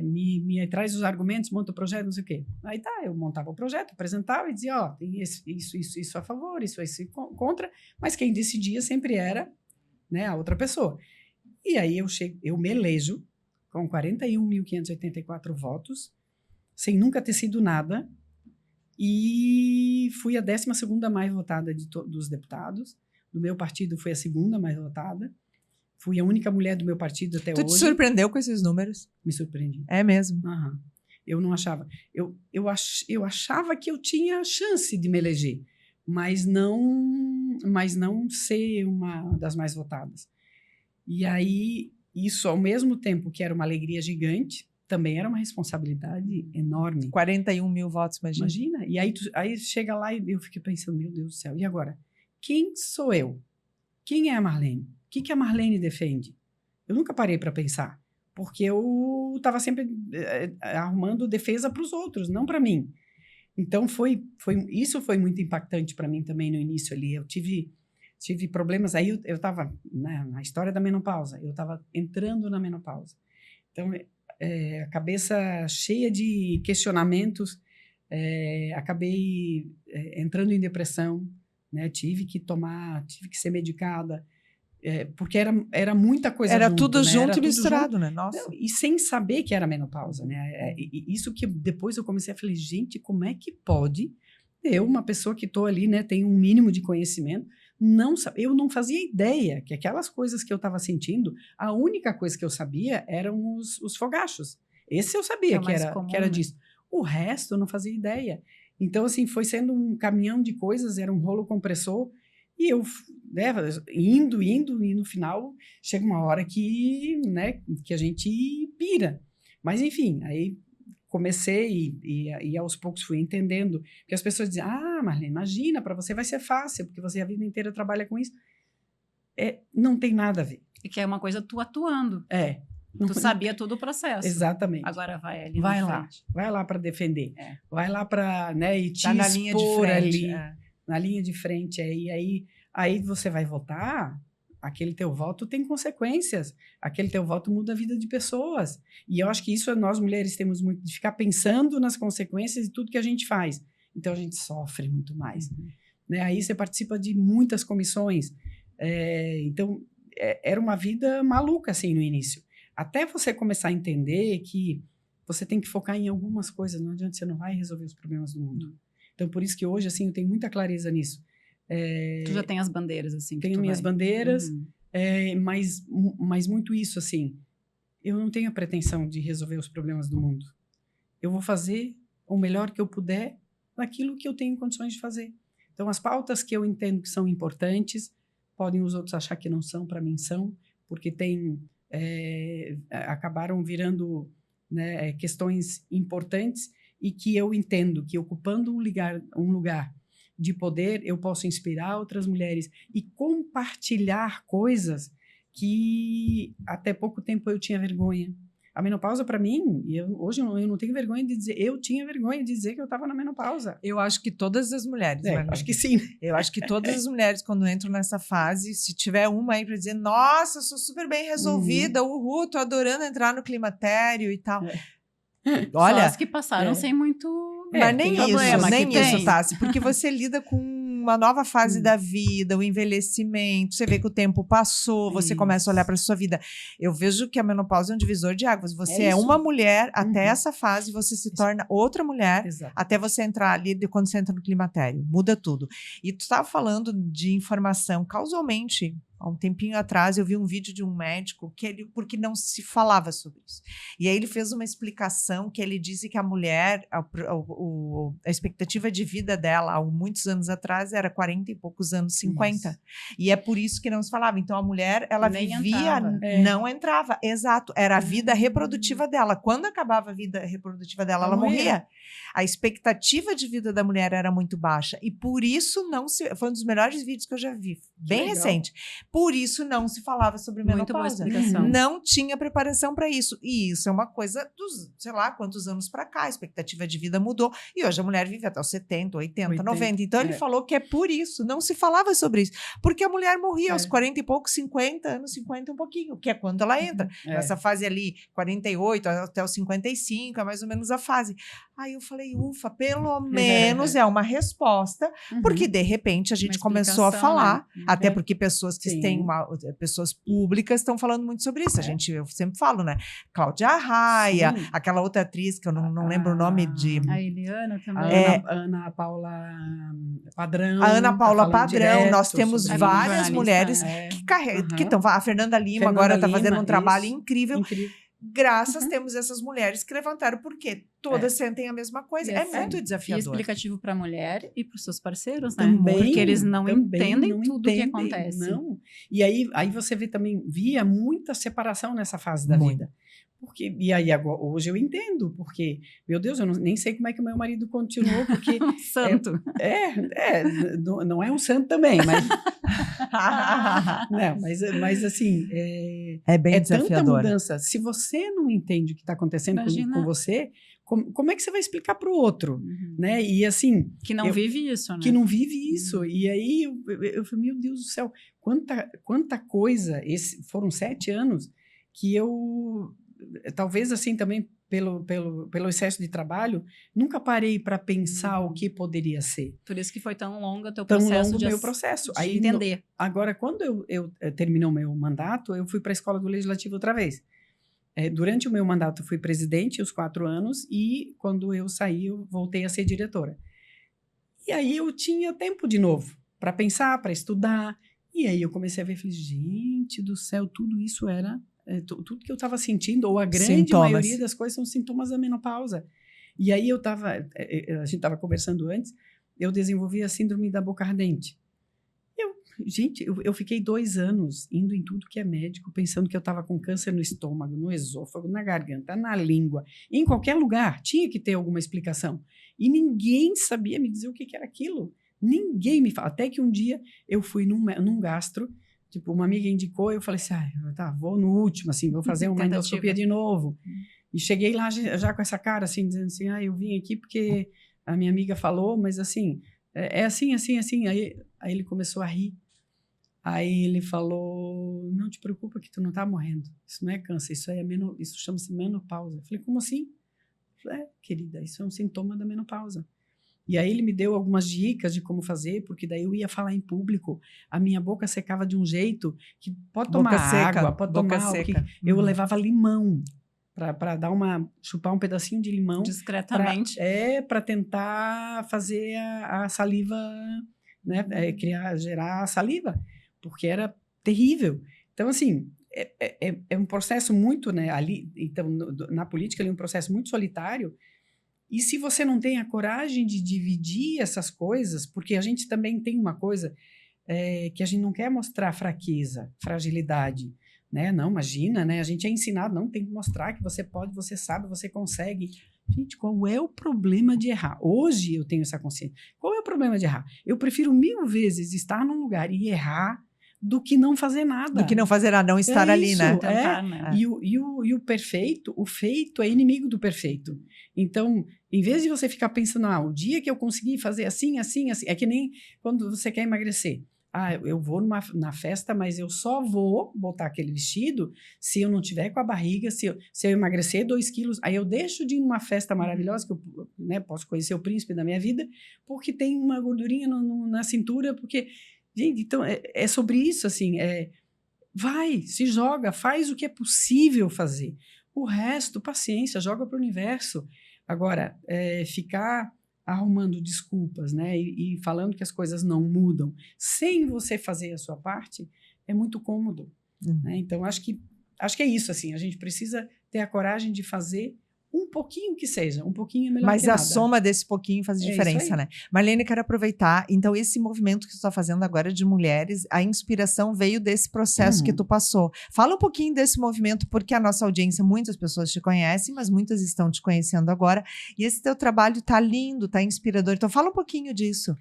Me traz os argumentos, monta o projeto, não sei o quê. Aí tá, eu montava o projeto, apresentava e dizia, tem isso a favor, isso contra, mas quem decidia sempre era, né, a outra pessoa. E aí eu me elejo com 41.584 votos, sem nunca ter sido nada, e fui a 12ª mais votada dos deputados. Do meu partido, fui a 2ª mais votada. Fui a única mulher do meu partido até hoje. Tu te surpreendeu com esses números? Me surpreendi. É mesmo. Uhum. Eu não achava. Eu achava que eu tinha chance de me eleger, mas não ser uma das mais votadas. E aí, isso, ao mesmo tempo que era uma alegria gigante, também era uma responsabilidade enorme. 41 mil votos, imagina. Imagina. E aí chega lá e eu fiquei pensando, meu Deus do céu, e agora? Quem sou eu? Quem é a Marlene? O que a Marlene defende? Eu nunca parei para pensar, porque eu estava sempre arrumando defesa para os outros, não para mim. Então, isso foi muito impactante para mim também no início ali. Eu tive problemas, aí eu estava na história da menopausa, eu estava entrando na menopausa. Então, a cabeça cheia de questionamentos, acabei entrando em depressão, né? Tive que ser medicada, porque era muita coisa Era junto, tudo né? junto Era e tudo misturado, junto. né? Nossa. Não, e sem saber que era menopausa, né? Isso que depois eu comecei a falar, gente, como é que pode eu, uma pessoa que estou ali, né, tem um mínimo de conhecimento, eu não fazia ideia que aquelas coisas que eu estava sentindo, a única coisa que eu sabia eram os fogachos. Esse eu sabia É o mais comum, que era né? disso. O resto eu não fazia ideia. Então, assim, foi sendo um caminhão de coisas, era um rolo compressor, e eu, né, indo, e no final chega uma hora que, né, que a gente pira. Mas, enfim, aí comecei e aos poucos fui entendendo, porque as pessoas dizem, Marlene, imagina, para você vai ser fácil, porque você a vida inteira trabalha com isso. Não tem nada a ver. E que é uma coisa tu atuando. Tu sabia todo o processo. Exatamente. Agora vai ali vai na lá, frente. vai lá para defender. Vai lá para, né, e te Tá na linha de expor frente. ali, na linha de frente. E aí você vai votar, aquele teu voto tem consequências. Aquele teu voto muda a vida de pessoas. E eu acho que isso nós mulheres temos muito de ficar pensando nas consequências de tudo que a gente faz. Então a gente sofre muito mais. Né? Aí você participa de muitas comissões. Então era uma vida maluca assim no início. Até você começar a entender que você tem que focar em algumas coisas. Não adianta, você não vai resolver os problemas do mundo. Então por isso que hoje assim eu tenho muita clareza nisso. Tu já tem as bandeiras, assim? Tenho minhas bandeiras, mas muito isso, assim, eu não tenho a pretensão de resolver os problemas do mundo. Eu vou fazer o melhor que eu puder naquilo que eu tenho condições de fazer. Então, as pautas que eu entendo que são importantes, podem os outros achar que não são, para mim são, porque acabaram virando, né, questões importantes e que eu entendo que ocupando um lugar de poder, eu posso inspirar outras mulheres e compartilhar coisas que até pouco tempo eu tinha vergonha. A menopausa, para mim, hoje eu não tenho vergonha de dizer, eu tinha vergonha de dizer que eu estava na menopausa. Eu acho que todas as mulheres. Acho que sim. Eu acho que todas as mulheres, quando entram nessa fase, se tiver uma aí para dizer, nossa, eu sou super bem resolvida, uhul, tô adorando entrar no climatério e tal. Olha, só as que passaram sem muito... Mas nem isso, tem. Tassi, porque você lida com uma nova fase da vida, o envelhecimento, você vê que o tempo passou, você começa a olhar para a sua vida. Eu vejo que a menopausa é um divisor de águas. Você é uma mulher até essa fase, você se torna outra mulher até você entrar ali, quando você entra no climatério. Muda tudo. E tu estava falando de informação, causalmente, há um tempinho atrás, eu vi um vídeo de um médico porque não se falava sobre isso. E aí ele fez uma explicação que ele disse que a mulher, a expectativa de vida dela, há muitos anos atrás, era 40 e poucos anos, 50. Isso. E é por isso que não se falava. Então, a mulher, ela não entrava. Exato. Era a vida reprodutiva dela. Quando acabava a vida reprodutiva dela, ela morria. A expectativa de vida da mulher era muito baixa. E por isso foi um dos melhores vídeos que eu já vi. Bem recente. Por isso não se falava sobre menopausa. Muito boa explicação. Não tinha preparação para isso. E isso é uma coisa dos, sei lá, quantos anos para cá. A expectativa de vida mudou. E hoje a mulher vive até os 70, 80, 90. Então ele falou que é por isso. Não se falava sobre isso. Porque a mulher morria aos 40 e poucos, 50 anos, 50 e um pouquinho. Que é quando ela entra. Nessa fase ali, 48 até os 55, é mais ou menos a fase. Aí eu falei, ufa, pelo menos é uma resposta. Porque de repente a gente começou a falar. Né? Até porque pessoas que pessoas públicas estão falando muito sobre isso. Eu sempre falo, né? Cláudia Raia, aquela outra atriz que eu não lembro o nome de... A Eliana também. Ana Paula Padrão. A Ana Paula Padrão. Nós temos várias mulheres que estão... A Fernanda Lima agora está fazendo um trabalho incrível. Graças temos essas mulheres que levantaram, porque todas sentem a mesma coisa. É muito desafiador. E explicativo para a mulher e para os seus parceiros, né? Também, porque eles não entendem tudo o que acontece. Não. E aí você via muita separação nessa fase da vida. E aí hoje eu entendo, porque, meu Deus, eu nem sei como é que o meu marido continuou, porque... santo. Não é um santo também, mas... não, mas assim... É bem desafiador. Tanta mudança. Se você não entende o que está acontecendo com você, como é que você vai explicar para o outro? Né? E assim... Que não vive isso, né? Que não vive isso. E aí eu falei, meu Deus do céu, quanta coisa... Foram 7 anos que eu... Talvez assim também, pelo excesso de trabalho, nunca parei para pensar o que poderia ser. Por isso que foi tão longo o teu Tão processo longo o meu processo. de Aí, entender. Agora, quando eu terminei o meu mandato, eu fui para a Escola do Legislativo outra vez. Durante o meu mandato, eu fui presidente os 4 anos e, quando eu saí, eu voltei a ser diretora. E aí, eu tinha tempo de novo para pensar, para estudar. E aí, eu comecei a ver, falei, gente do céu, tudo isso era... tudo que eu estava sentindo, ou a grande maioria das coisas, são sintomas da menopausa. E aí, a gente estava conversando antes, eu desenvolvi a síndrome da boca ardente. Gente, eu fiquei 2 anos indo em tudo que é médico, pensando que eu estava com câncer no estômago, no esôfago, na garganta, na língua, em qualquer lugar. Tinha que ter alguma explicação. E ninguém sabia me dizer o que era aquilo. Ninguém me falava. Até que um dia eu fui num gastro, tipo, uma amiga indicou, eu falei assim, tá, vou no último, assim, vou fazer uma endoscopia de novo. E cheguei lá já com essa cara, assim, dizendo assim, eu vim aqui porque a minha amiga falou, mas assim, é assim, assim, assim. Aí ele começou a rir. Aí ele falou, não te preocupa que tu não tá morrendo. Isso não é câncer, isso chama-se menopausa. Eu falei, como assim? Eu falei, querida, isso é um sintoma da menopausa. E aí ele me deu algumas dicas de como fazer, porque daí eu ia falar em público, a minha boca secava de um jeito que pode tomar água, pode tomar... Eu levava limão para chupar um pedacinho de limão. Discretamente. Para tentar fazer a saliva, né? Gerar a saliva, porque era terrível. Então, assim, é um processo muito, né? Ali, então, na política, é um processo muito solitário. E se você não tem a coragem de dividir essas coisas, porque a gente também tem uma coisa que a gente não quer mostrar fraqueza, fragilidade, né? Não, imagina, né? A gente é ensinado, não, tem que mostrar que você pode, você sabe, você consegue. Gente, qual é o problema de errar? Hoje eu tenho essa consciência. Qual é o problema de errar? Eu prefiro 1000 vezes estar num lugar e errar do que não fazer nada. Do que não fazer nada, não estar ali, né? Tentar, né? E o perfeito, o feito é inimigo do perfeito. Então, em vez de você ficar pensando, o dia que eu conseguir fazer assim, assim, assim, é que nem quando você quer emagrecer. Eu vou na festa, mas eu só vou botar aquele vestido se eu não tiver com a barriga, se eu emagrecer 2 quilos, aí eu deixo de ir numa festa maravilhosa, que eu, né, posso conhecer o príncipe da minha vida, porque tem uma gordurinha na cintura, porque... Gente, então, é sobre isso, assim, vai, se joga, faz o que é possível fazer. O resto, paciência, joga para o universo. Agora, ficar arrumando desculpas, né, e falando que as coisas não mudam, sem você fazer a sua parte, é muito cômodo. Né? Então, acho que é isso, assim, a gente precisa ter a coragem de fazer um pouquinho que seja, um pouquinho é melhor Mas que nada. a soma desse pouquinho faz diferença, né? Marlene, quero aproveitar. Então, esse movimento que tu está fazendo agora de mulheres, a inspiração veio desse processo que tu passou. Fala um pouquinho desse movimento, porque a nossa audiência, muitas pessoas te conhecem, mas muitas estão te conhecendo agora. E esse teu trabalho tá lindo, tá inspirador. Então, fala um pouquinho disso.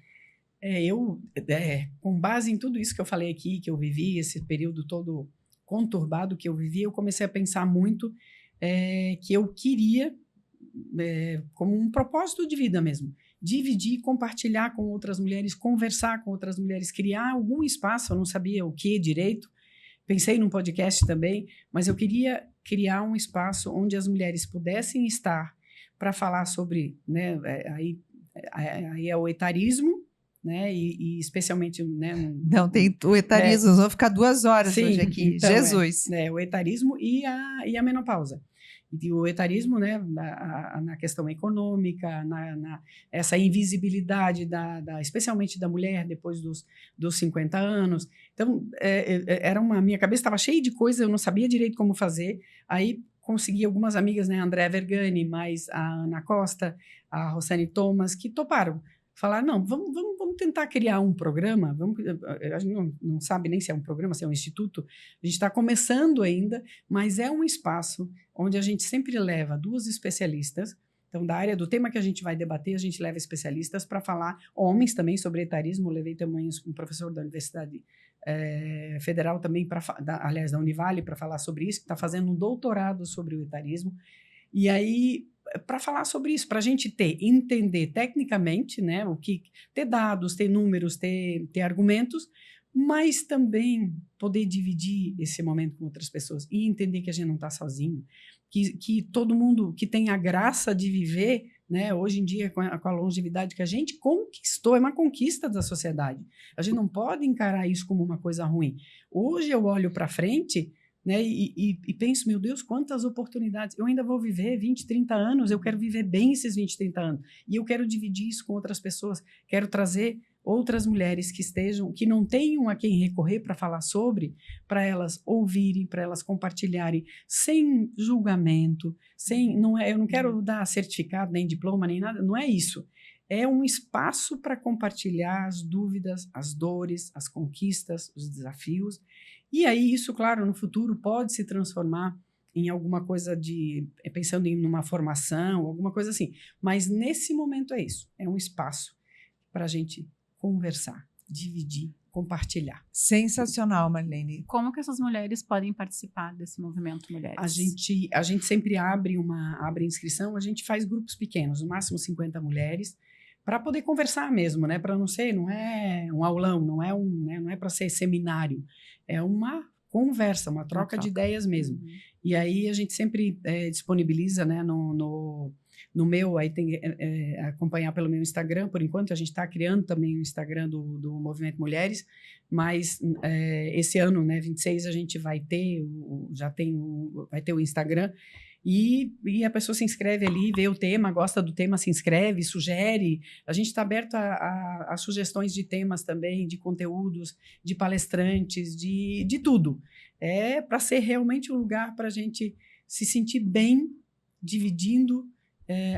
Com base em tudo isso que eu falei aqui, que eu vivi, esse período todo conturbado que eu vivi, eu comecei a pensar muito que eu queria, como um propósito de vida mesmo, dividir, compartilhar com outras mulheres, conversar com outras mulheres, criar algum espaço, eu não sabia o que direito, pensei num podcast também, mas eu queria criar um espaço onde as mulheres pudessem estar para falar sobre, né, aí é o etarismo, né, e especialmente, né, não tem o etarismo, nós vamos ficar 2 horas sim, hoje aqui, então, Jesus. O etarismo e a menopausa. E o etarismo, né, na questão econômica, essa invisibilidade especialmente da mulher depois dos 50 anos. Então, minha cabeça estava cheia de coisas, eu não sabia direito como fazer. Aí consegui algumas amigas, né, a Andréa Vergani, mais a Ana Costa, a Rosane Thomas, que toparam. Falar, não, vamos tentar criar um programa, a gente não sabe nem se é um programa, se é um instituto, a gente está começando ainda, mas é um espaço onde a gente sempre leva 2 especialistas, então da área do tema que a gente vai debater, a gente leva especialistas para falar, homens também, sobre etarismo, levei também um professor da Universidade Federal também, aliás, da Univale, para falar sobre isso, que está fazendo um doutorado sobre o etarismo, e aí para falar sobre isso, para a gente entender tecnicamente, né, ter dados, ter números, ter argumentos, mas também poder dividir esse momento com outras pessoas e entender que a gente não está sozinho, que todo mundo que tem a graça de viver, né, hoje em dia, com a longevidade que a gente conquistou, é uma conquista da sociedade. A gente não pode encarar isso como uma coisa ruim. Hoje eu olho para frente, né, e penso, meu Deus, quantas oportunidades. Eu ainda vou viver 20, 30 anos, eu quero viver bem esses 20, 30 anos. E eu quero dividir isso com outras pessoas, quero trazer outras mulheres que não tenham a quem recorrer para falar sobre, para elas ouvirem, para elas compartilharem, sem julgamento, eu não quero dar certificado, nem diploma, nem nada, não é isso. É um espaço para compartilhar as dúvidas, as dores, as conquistas, os desafios. E aí isso, claro, no futuro pode se transformar em alguma coisa pensando em uma formação, alguma coisa assim. Mas nesse momento é isso, é um espaço para a gente conversar, dividir, compartilhar. Sensacional, Marlene. Como que essas mulheres podem participar desse movimento Mulheres? A gente sempre abre inscrição, a gente faz grupos pequenos, no máximo 50 mulheres, para poder conversar mesmo, né? Para não é um aulão, não é para ser seminário, é uma conversa, uma troca de ideias mesmo. Uhum. E aí a gente sempre disponibiliza, né, no meu, aí tem acompanhar pelo meu Instagram, por enquanto a gente está criando também o Instagram do Movimento Mulheres, mas esse ano, né, 26, a gente vai ter, vai ter o Instagram, e a pessoa se inscreve ali, vê o tema, gosta do tema, se inscreve, sugere. A gente está aberto a sugestões de temas também, de conteúdos, de palestrantes, de tudo. É para ser realmente um lugar para a gente se sentir bem, dividindo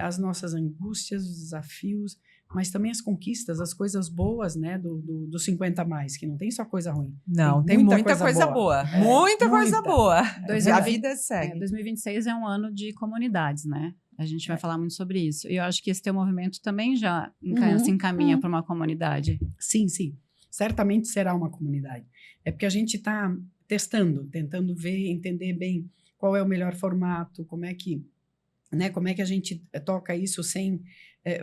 as nossas angústias, os desafios, mas também as conquistas, as coisas boas, né, do 50 a mais, que não tem só coisa ruim. Não, tem muita coisa boa. Muita coisa boa. A vida segue. 2026 é um ano de comunidades, né? A gente vai falar muito sobre isso. E eu acho que esse teu movimento também já se encaminha para uma comunidade. Sim, sim. Certamente será uma comunidade. É porque a gente está tentando ver, entender bem qual é o melhor formato, como é que a gente toca isso sem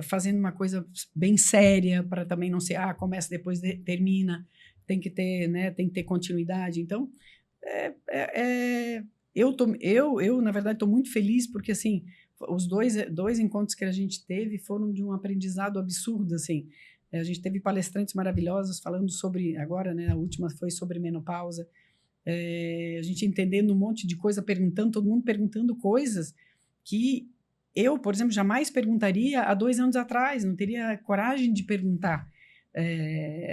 fazendo uma coisa bem séria, para também não ser, começa, depois termina, tem que ter continuidade. Então, eu na verdade, estou muito feliz, porque, assim, os dois encontros que a gente teve foram de um aprendizado absurdo, assim. A gente teve palestrantes maravilhosos falando sobre, agora, né, a última foi sobre menopausa, a gente entendendo um monte de coisa, todo mundo perguntando coisas que eu, por exemplo, jamais perguntaria há 2 anos atrás, não teria coragem de perguntar,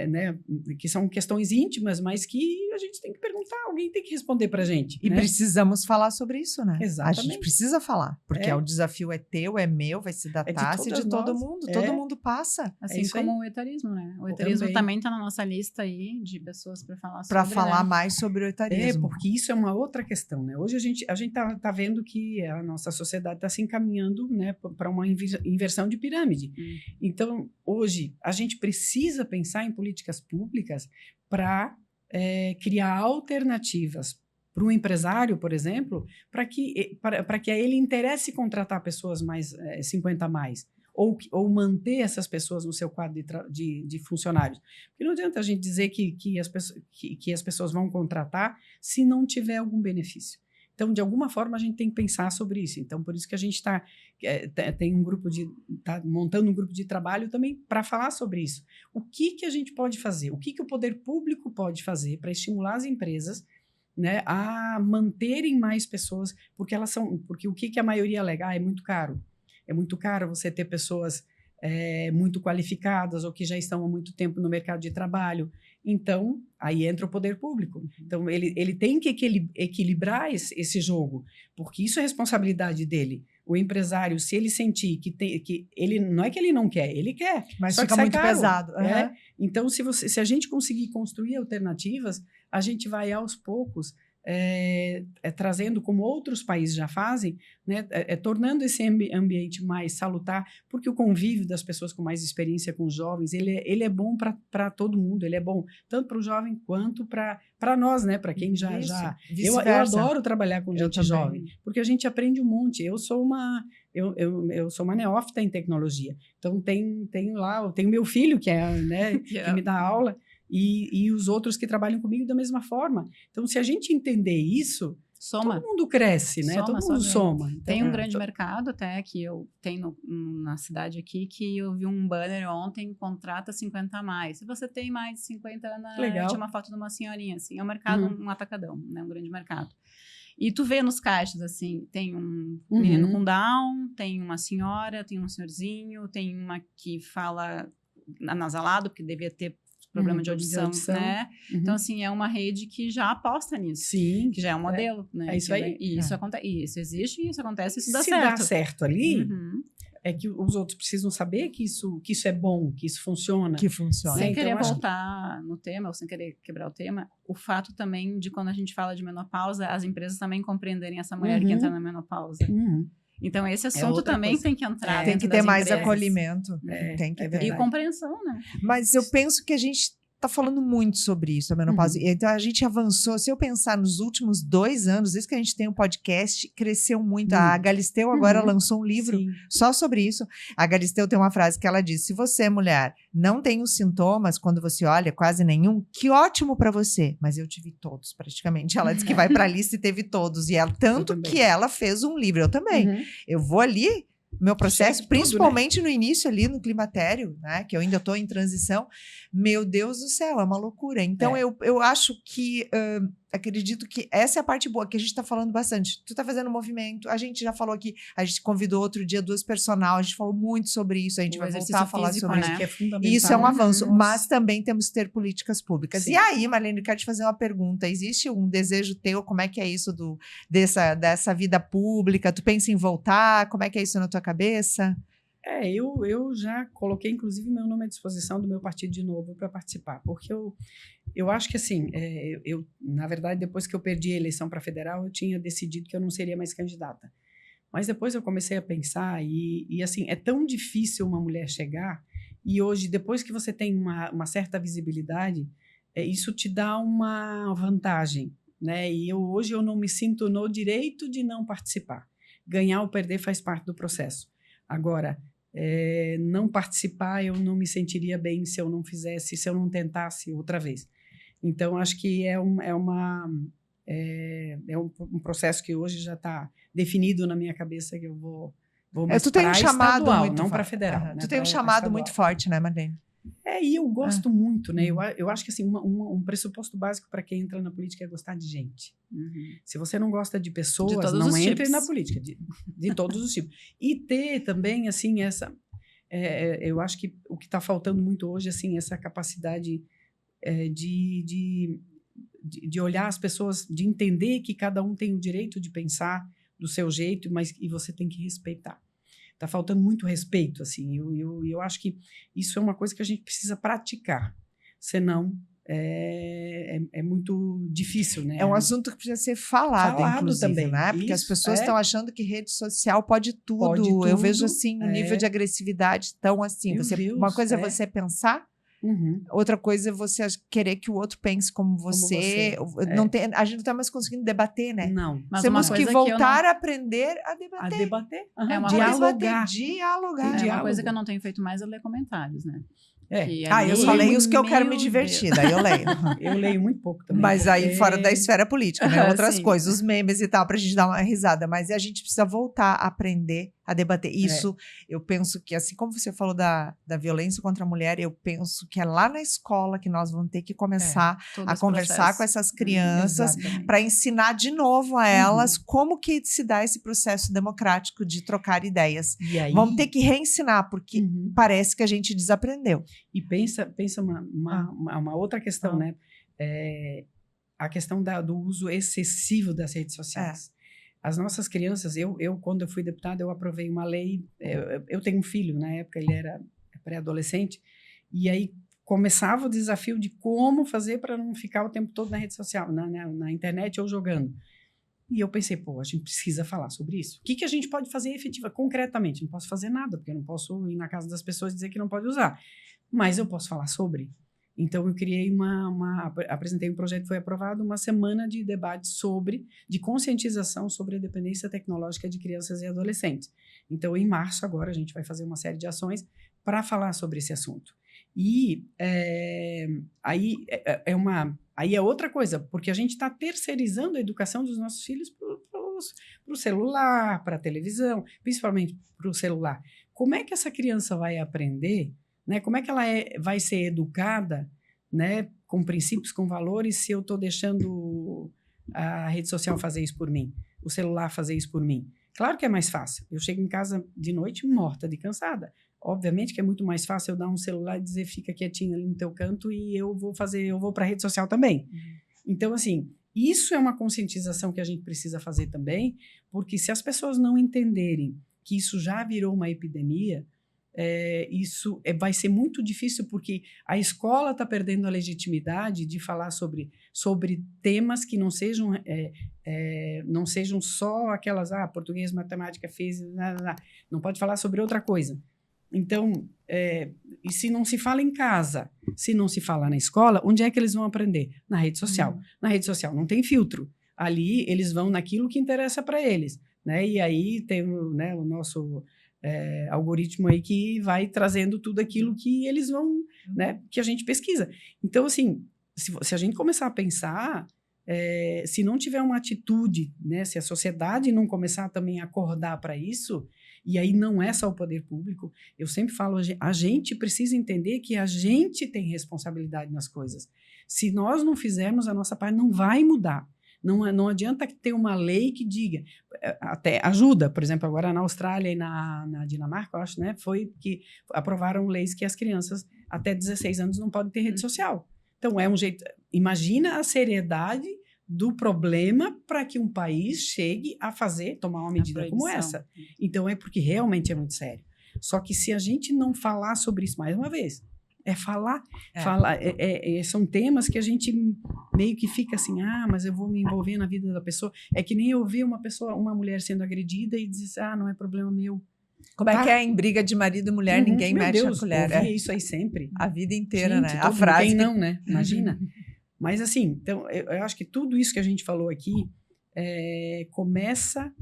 né, que são questões íntimas, mas que a gente tem que perguntar, alguém tem que responder para a gente. E né? precisamos falar sobre isso, né? Exatamente. A gente precisa falar, porque o desafio é teu, é meu, vai ser da Tássia, de todo mundo. Todo mundo passa. Assim como o etarismo, né? O etarismo também está na nossa lista aí de pessoas para falar sobre. Para falar mais sobre o etarismo. Porque isso é uma outra questão, né? Hoje a gente tá vendo que a nossa sociedade está se encaminhando, né, para uma inversão de pirâmide. Então, hoje, a gente precisa pensar em políticas públicas para criar alternativas para o empresário, por exemplo, para que a ele interesse contratar pessoas mais 50 a mais, ou manter essas pessoas no seu quadro de funcionários. Porque não adianta a gente dizer que as pessoas vão contratar se não tiver algum benefício. Então, de alguma forma, a gente tem que pensar sobre isso. Então, por isso que a gente está montando um grupo de trabalho também para falar sobre isso. O que a gente pode fazer? O que o poder público pode fazer para estimular as empresas, né, a manterem mais pessoas? Porque o que a maioria alega? É muito caro. É muito caro você ter pessoas muito qualificadas ou que já estão há muito tempo no mercado de trabalho. Então, aí entra o poder público. Então, ele tem que equilibrar esse jogo, porque isso é responsabilidade dele. O empresário, se ele sentir que ele não é que ele não quer, ele quer. Mas só fica que muito caro, pesado. Então, se a gente conseguir construir alternativas, a gente vai, aos poucos, trazendo, como outros países já fazem, né, tornando esse ambiente mais salutar, porque o convívio das pessoas com mais experiência com os jovens, ele é bom para todo mundo, ele é bom tanto para o jovem quanto para nós, né, para quem já... Eu adoro trabalhar com gente jovem, porque a gente aprende um monte. Eu sou uma neófita em tecnologia, então tenho meu filho que né, que me dá aula, e os outros que trabalham comigo da mesma forma. Então, se a gente entender isso, todo mundo cresce, né? Todo mundo soma. Então, tem um grande mercado até que eu tenho na cidade aqui, que eu vi um banner ontem, contrata 50 a mais. Se você tem mais de 50 anos, legal. Tinha uma foto de uma senhorinha, assim. É um mercado, um atacadão, né? Um grande mercado. E tu vê nos caixas, assim, tem um menino com Down, tem uma senhora, tem um senhorzinho, tem uma que fala anasalado, porque devia ter problema de audição, né? Então, assim, é uma rede que já aposta nisso. Sim. Que já é um modelo, né? É isso aí. E isso acontece, isso existe, isso acontece, isso dá certo. Se dá certo ali, é que os outros precisam saber que isso é bom, que isso funciona. Que funciona. Sem querer voltar no tema, ou sem querer quebrar o tema, o fato também de quando a gente fala de menopausa, as empresas também compreenderem essa mulher que entra na menopausa. Então, esse assunto também tem que entrar. Tem que ter mais acolhimento. Tem que ter. E compreensão, né? Mas eu penso que a gente está falando muito sobre isso, a menopausa. Então, a gente avançou. Se eu pensar nos últimos 2 anos, desde que a gente tem um podcast, cresceu muito. A Galisteu agora lançou um livro só sobre isso. A Galisteu tem uma frase que ela diz: se você, mulher, não tem os sintomas, quando você olha, quase nenhum, que ótimo para você. Mas eu tive todos, praticamente. Ela disse que vai para a lista e teve todos. E ela, tanto que ela fez um livro. Eu também. Eu vou ali... Meu processo, principalmente no início ali no climatério, né, que eu ainda estou em transição, meu Deus do céu, é uma loucura. Então, eu acho que, acredito que essa é a parte boa, que a gente está falando bastante. Tu está fazendo movimento, a gente já falou aqui, a gente convidou outro dia 2 personal, a gente falou muito sobre isso, a gente vai voltar a falar sobre isso. Que é fundamental. Isso é um avanço, mas também temos que ter políticas públicas. E aí, Marlene, eu quero te fazer uma pergunta. Existe um desejo teu, como é que é isso dessa vida pública? Tu pensa em voltar? Como é que é isso na tua cabeça? Eu já coloquei, inclusive, meu nome à disposição do meu partido de novo para participar, porque eu acho que, assim, na verdade, depois que eu perdi a eleição para federal, eu tinha decidido que eu não seria mais candidata. Mas depois eu comecei a pensar e assim, é tão difícil uma mulher chegar, e hoje, depois que você tem uma certa visibilidade, isso te dá uma vantagem, né? E hoje eu não me sinto no direito de não participar. Ganhar ou perder faz parte do processo. Agora, não participar, eu não me sentiria bem se eu não fizesse, se eu não tentasse outra vez. Então, acho que é um processo que hoje já está definido na minha cabeça, que eu vou mais tu tem um chamado estadual, muito não para federal. Né? Tu tem um chamado muito forte, né, Marlene? E eu gosto muito, né? Eu acho que assim, um pressuposto básico para quem entra na política é gostar de gente. Se você não gosta de pessoas, não entre na política, de todos os tipos. E ter também, assim, eu acho que o que está faltando muito hoje, assim, essa capacidade de olhar as pessoas, de entender que cada um tem o direito de pensar do seu jeito, e você tem que respeitar. Está faltando muito respeito, assim. Eu acho que isso é uma coisa que a gente precisa praticar. Senão, é muito difícil, né? É um assunto que precisa ser falado inclusive, também, né? Porque as pessoas estão achando que rede social pode tudo. Eu vejo, assim, o nível de agressividade tão assim. Uma coisa é você pensar, outra coisa é você querer que o outro pense como você. A gente não está mais conseguindo debater, né? Não. Mas temos que voltar a aprender a debater. Dialogar. É uma coisa que eu não tenho feito mais é ler comentários, né? Eu só leio os que eu quero me divertir, daí eu leio. Eu leio muito pouco também. Mas aí fora da esfera política, né? Outras coisas, os memes e tal, pra gente dar uma risada. Mas a gente precisa voltar a aprender a debater. Isso, eu penso que, assim como você falou da violência contra a mulher, eu penso que é lá na escola que nós vamos ter que começar a conversar com essas crianças para ensinar de novo a elas como que se dá esse processo democrático de trocar ideias. E aí, vamos ter que reensinar, porque parece que a gente desaprendeu. E pensa uma outra questão, né? A questão do uso excessivo das redes sociais. As nossas crianças, quando eu fui deputada, eu aprovei uma lei, eu tenho um filho, na época ele era pré-adolescente, e aí começava o desafio de como fazer para não ficar o tempo todo na rede social, na internet ou jogando. E eu pensei, a gente precisa falar sobre isso. O que a gente pode fazer concretamente? Não posso fazer nada, porque eu não posso ir na casa das pessoas e dizer que não pode usar. Mas eu posso falar sobre. Então, eu criei apresentei um projeto que foi aprovado, uma semana de debate de conscientização sobre a dependência tecnológica de crianças e adolescentes. Então, em março, agora, a gente vai fazer uma série de ações para falar sobre esse assunto. E aí é outra coisa, porque a gente está terceirizando a educação dos nossos filhos para o celular, para a televisão, principalmente para o celular. Como é que essa criança vai aprender, né? Como é que ela vai ser educada, né? Com princípios, com valores, se eu estou deixando a rede social fazer isso por mim, o celular fazer isso por mim? Claro que é mais fácil. Eu chego em casa de noite morta de cansada. Obviamente que é muito mais fácil eu dar um celular e dizer fica quietinho ali no teu canto e eu vou para a rede social também. Então, assim, isso é uma conscientização que a gente precisa fazer também, porque se as pessoas não entenderem que isso já virou uma epidemia, isso vai ser muito difícil, porque a escola está perdendo a legitimidade de falar sobre temas que não sejam só aquelas, português, matemática, física, não pode falar sobre outra coisa. Então, e se não se fala em casa, se não se fala na escola, onde é que eles vão aprender? Na rede social. Na rede social não tem filtro. Ali eles vão naquilo que interessa para eles, né? E aí tem o nosso algoritmo aí que vai trazendo tudo aquilo que eles vão, né? Que a gente pesquisa. Então, assim, se a gente começar a pensar, se não tiver uma atitude, né? Se a sociedade não começar também a acordar para isso, e aí não é só o poder público, eu sempre falo, a gente precisa entender que a gente tem responsabilidade nas coisas. Se nós não fizermos a nossa parte, não vai mudar. Não adianta ter uma lei que diga, até ajuda, por exemplo, agora na Austrália e na Dinamarca, eu acho, né, foi que aprovaram leis que as crianças até 16 anos não podem ter rede social. Então, é um jeito, imagina a seriedade do problema para que um país chegue a tomar uma medida como essa. Então, é porque realmente é muito sério. Só que se a gente não falar sobre isso, mais uma vez, falar, são temas que a gente meio que fica assim, mas eu vou me envolver na vida da pessoa. É que nem eu ver uma mulher sendo agredida e dizer, não é problema meu. Como é que é em briga de marido e mulher, ninguém mexe a colher. Eu ouvia isso aí sempre. A vida inteira, gente, né? A frase. Quem não, né? Imagina. Mas assim, então, eu acho que tudo isso que a gente falou aqui começa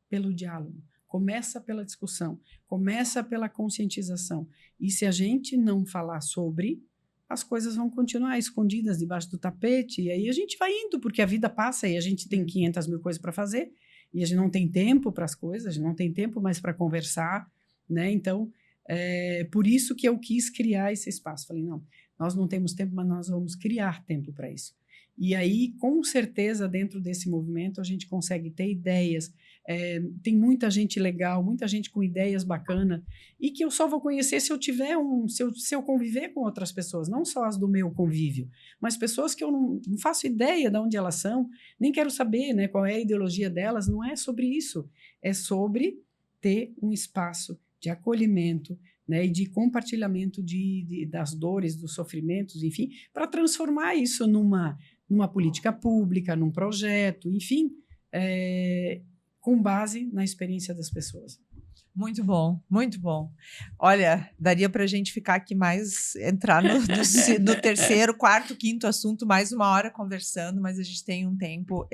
pelo diálogo, começa pela discussão, começa pela conscientização. E se a gente não falar sobre, as coisas vão continuar escondidas debaixo do tapete, e aí a gente vai indo, porque a vida passa e a gente tem 500 mil coisas para fazer, e a gente não tem tempo para as coisas, a gente não tem tempo mais para conversar, né? Então, por isso que eu quis criar esse espaço. Falei, não, nós não temos tempo, mas nós vamos criar tempo para isso. E aí, com certeza, dentro desse movimento, a gente consegue ter ideias. Tem muita gente legal, muita gente com ideias bacanas, e que eu só vou conhecer se eu tiver se eu conviver com outras pessoas, não só as do meu convívio, mas pessoas que eu não faço ideia de onde elas são, nem quero saber, né, qual é a ideologia delas. Não é sobre isso. É sobre ter um espaço de acolhimento, né, e de compartilhamento das dores, dos sofrimentos, enfim, para transformar isso numa política pública, num projeto, enfim, com base na experiência das pessoas. Muito bom, muito bom. Olha, daria para a gente ficar aqui entrar no terceiro, quarto, quinto assunto, mais uma hora conversando, mas a gente tem um tempo...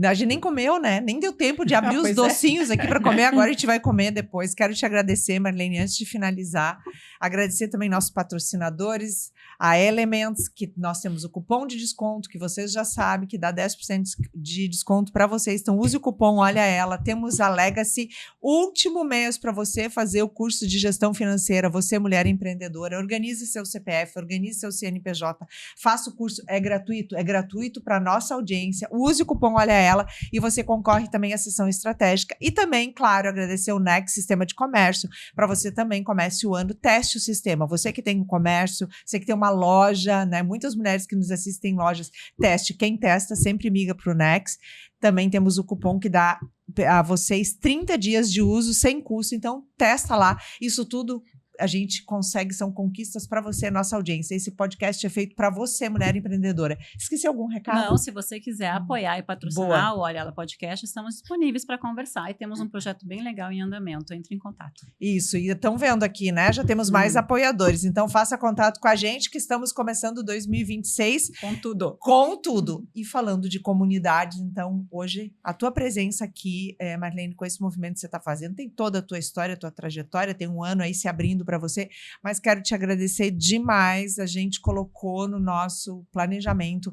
A gente nem comeu, né? Nem deu tempo de abrir os docinhos aqui para comer. Agora a gente vai comer depois. Quero te agradecer, Marlene, antes de finalizar. Agradecer também nossos patrocinadores, a Elements, que nós temos o cupom de desconto, que vocês já sabem, que dá 10% de desconto para vocês. Então, use o cupom, olha ela. Temos a Legacy, último mês para você fazer o curso de gestão financeira. Você, mulher empreendedora, organize seu CPF, organize seu CNPJ, faça o curso. É gratuito para nossa audiência. Use o cupom, olha ela, e você concorre também à sessão estratégica. E também, claro, agradecer o Next Sistema de Comércio, para você também comece o ano, teste o sistema. Você que tem um comércio, você que tem uma loja, né? Muitas mulheres que nos assistem em lojas, teste. Quem testa sempre migra para o Next. Também temos o cupom que dá a vocês 30 dias de uso sem custo. Então, testa lá. Isso tudo a gente consegue, são conquistas para você, nossa audiência. Esse podcast é feito para você, mulher empreendedora. Esqueci algum recado? Não, se você quiser apoiar e patrocinar o Olha Ela Podcast, estamos disponíveis para conversar e temos um projeto bem legal em andamento. Entre em contato. Isso, e estão vendo aqui, né? Já temos mais apoiadores. Então, faça contato com a gente, que estamos começando 2026 Com tudo. com tudo. E falando de comunidade, então, hoje, a tua presença aqui, Marlene, com esse movimento que você está fazendo, tem toda a tua história, a tua trajetória, tem um ano aí se abrindo para você, mas quero te agradecer demais. A gente colocou no nosso planejamento,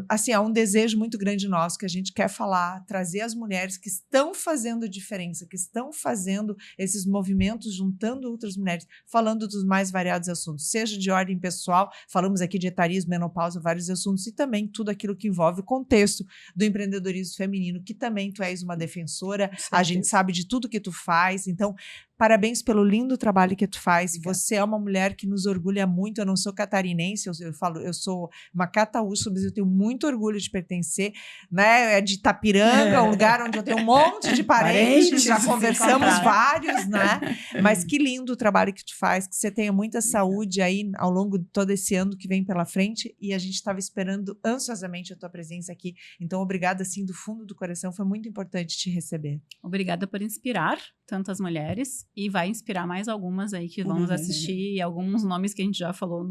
assim, há um desejo muito grande nosso que a gente quer falar, trazer as mulheres que estão fazendo diferença, que estão fazendo esses movimentos, juntando outras mulheres, falando dos mais variados assuntos, seja de ordem pessoal, falamos aqui de etarismo, menopausa, vários assuntos, e também tudo aquilo que envolve o contexto do empreendedorismo feminino, que também tu és uma defensora, a gente sabe de tudo que tu faz, então parabéns pelo lindo trabalho que tu faz. Obrigada. Você é uma mulher que nos orgulha muito. Eu não sou catarinense, eu sou uma cataúcha, mas eu tenho muito orgulho de pertencer, né? É de Itapiranga, um lugar onde eu tenho um monte de parentes, já conversamos vários, né? Mas que lindo o trabalho que tu faz, que você tenha muita saúde aí ao longo de todo esse ano que vem pela frente, e a gente estava esperando ansiosamente a tua presença aqui. Então, obrigada, assim, do fundo do coração. Foi muito importante te receber. Obrigada por inspirar tantas mulheres, e vai inspirar mais algumas aí que vamos assistir, e alguns nomes que a gente já falou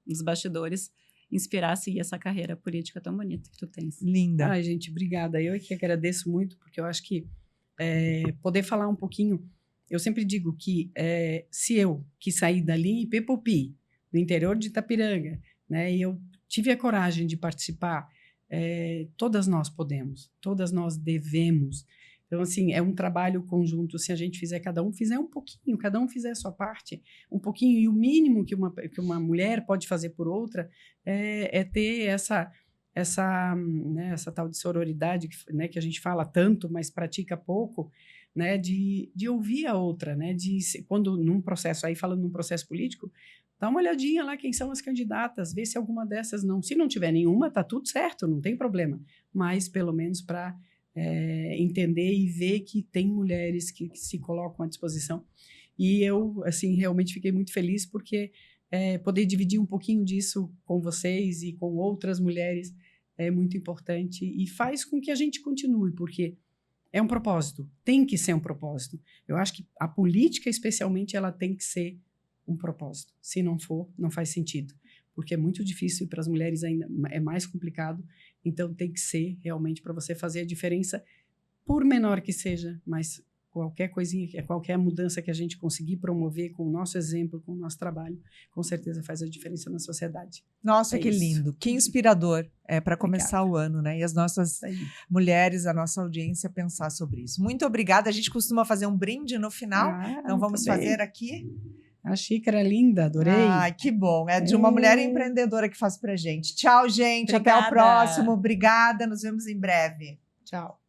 nos bastidores, inspirar a seguir essa carreira política tão bonita que tu tens. Linda. Ai, gente, obrigada. Eu é que agradeço muito, porque eu acho que poder falar um pouquinho, eu sempre digo que se eu que saí dali em Pepopi, do interior de Itapiranga, né, e eu tive a coragem de participar, todas nós podemos, todas nós devemos. Então, assim, é um trabalho conjunto. Se a gente fizer, cada um fizer um pouquinho, cada um fizer a sua parte, um pouquinho, e o mínimo que uma mulher pode fazer por outra é ter essa tal de sororidade, né, que a gente fala tanto, mas pratica pouco, né, de ouvir a outra, né, quando num processo, aí falando num processo político, dá uma olhadinha lá quem são as candidatas, vê se alguma dessas não. Se não tiver nenhuma, tá tudo certo, não tem problema. Mas, pelo menos, para entender e ver que tem mulheres que se colocam à disposição. E eu, assim, realmente fiquei muito feliz porque poder dividir um pouquinho disso com vocês e com outras mulheres é muito importante e faz com que a gente continue, porque é um propósito, tem que ser um propósito. Eu acho que a política, especialmente, ela tem que ser um propósito. Se não for, não faz sentido, porque é muito difícil e para as mulheres ainda é mais complicado. Então, tem que ser realmente para você fazer a diferença, por menor que seja, mas qualquer coisinha, qualquer mudança que a gente conseguir promover com o nosso exemplo, com o nosso trabalho, com certeza faz a diferença na sociedade. Nossa, que lindo, que inspirador para começar o ano, né? E as nossas mulheres, a nossa audiência pensar sobre isso. Muito obrigada. A gente costuma fazer um brinde no final, então vamos fazer aqui. A xícara linda, adorei. Ai, que bom. É de uma mulher empreendedora que faz pra gente. Tchau, gente. Obrigada. Até o próximo. Obrigada. Nos vemos em breve. Tchau.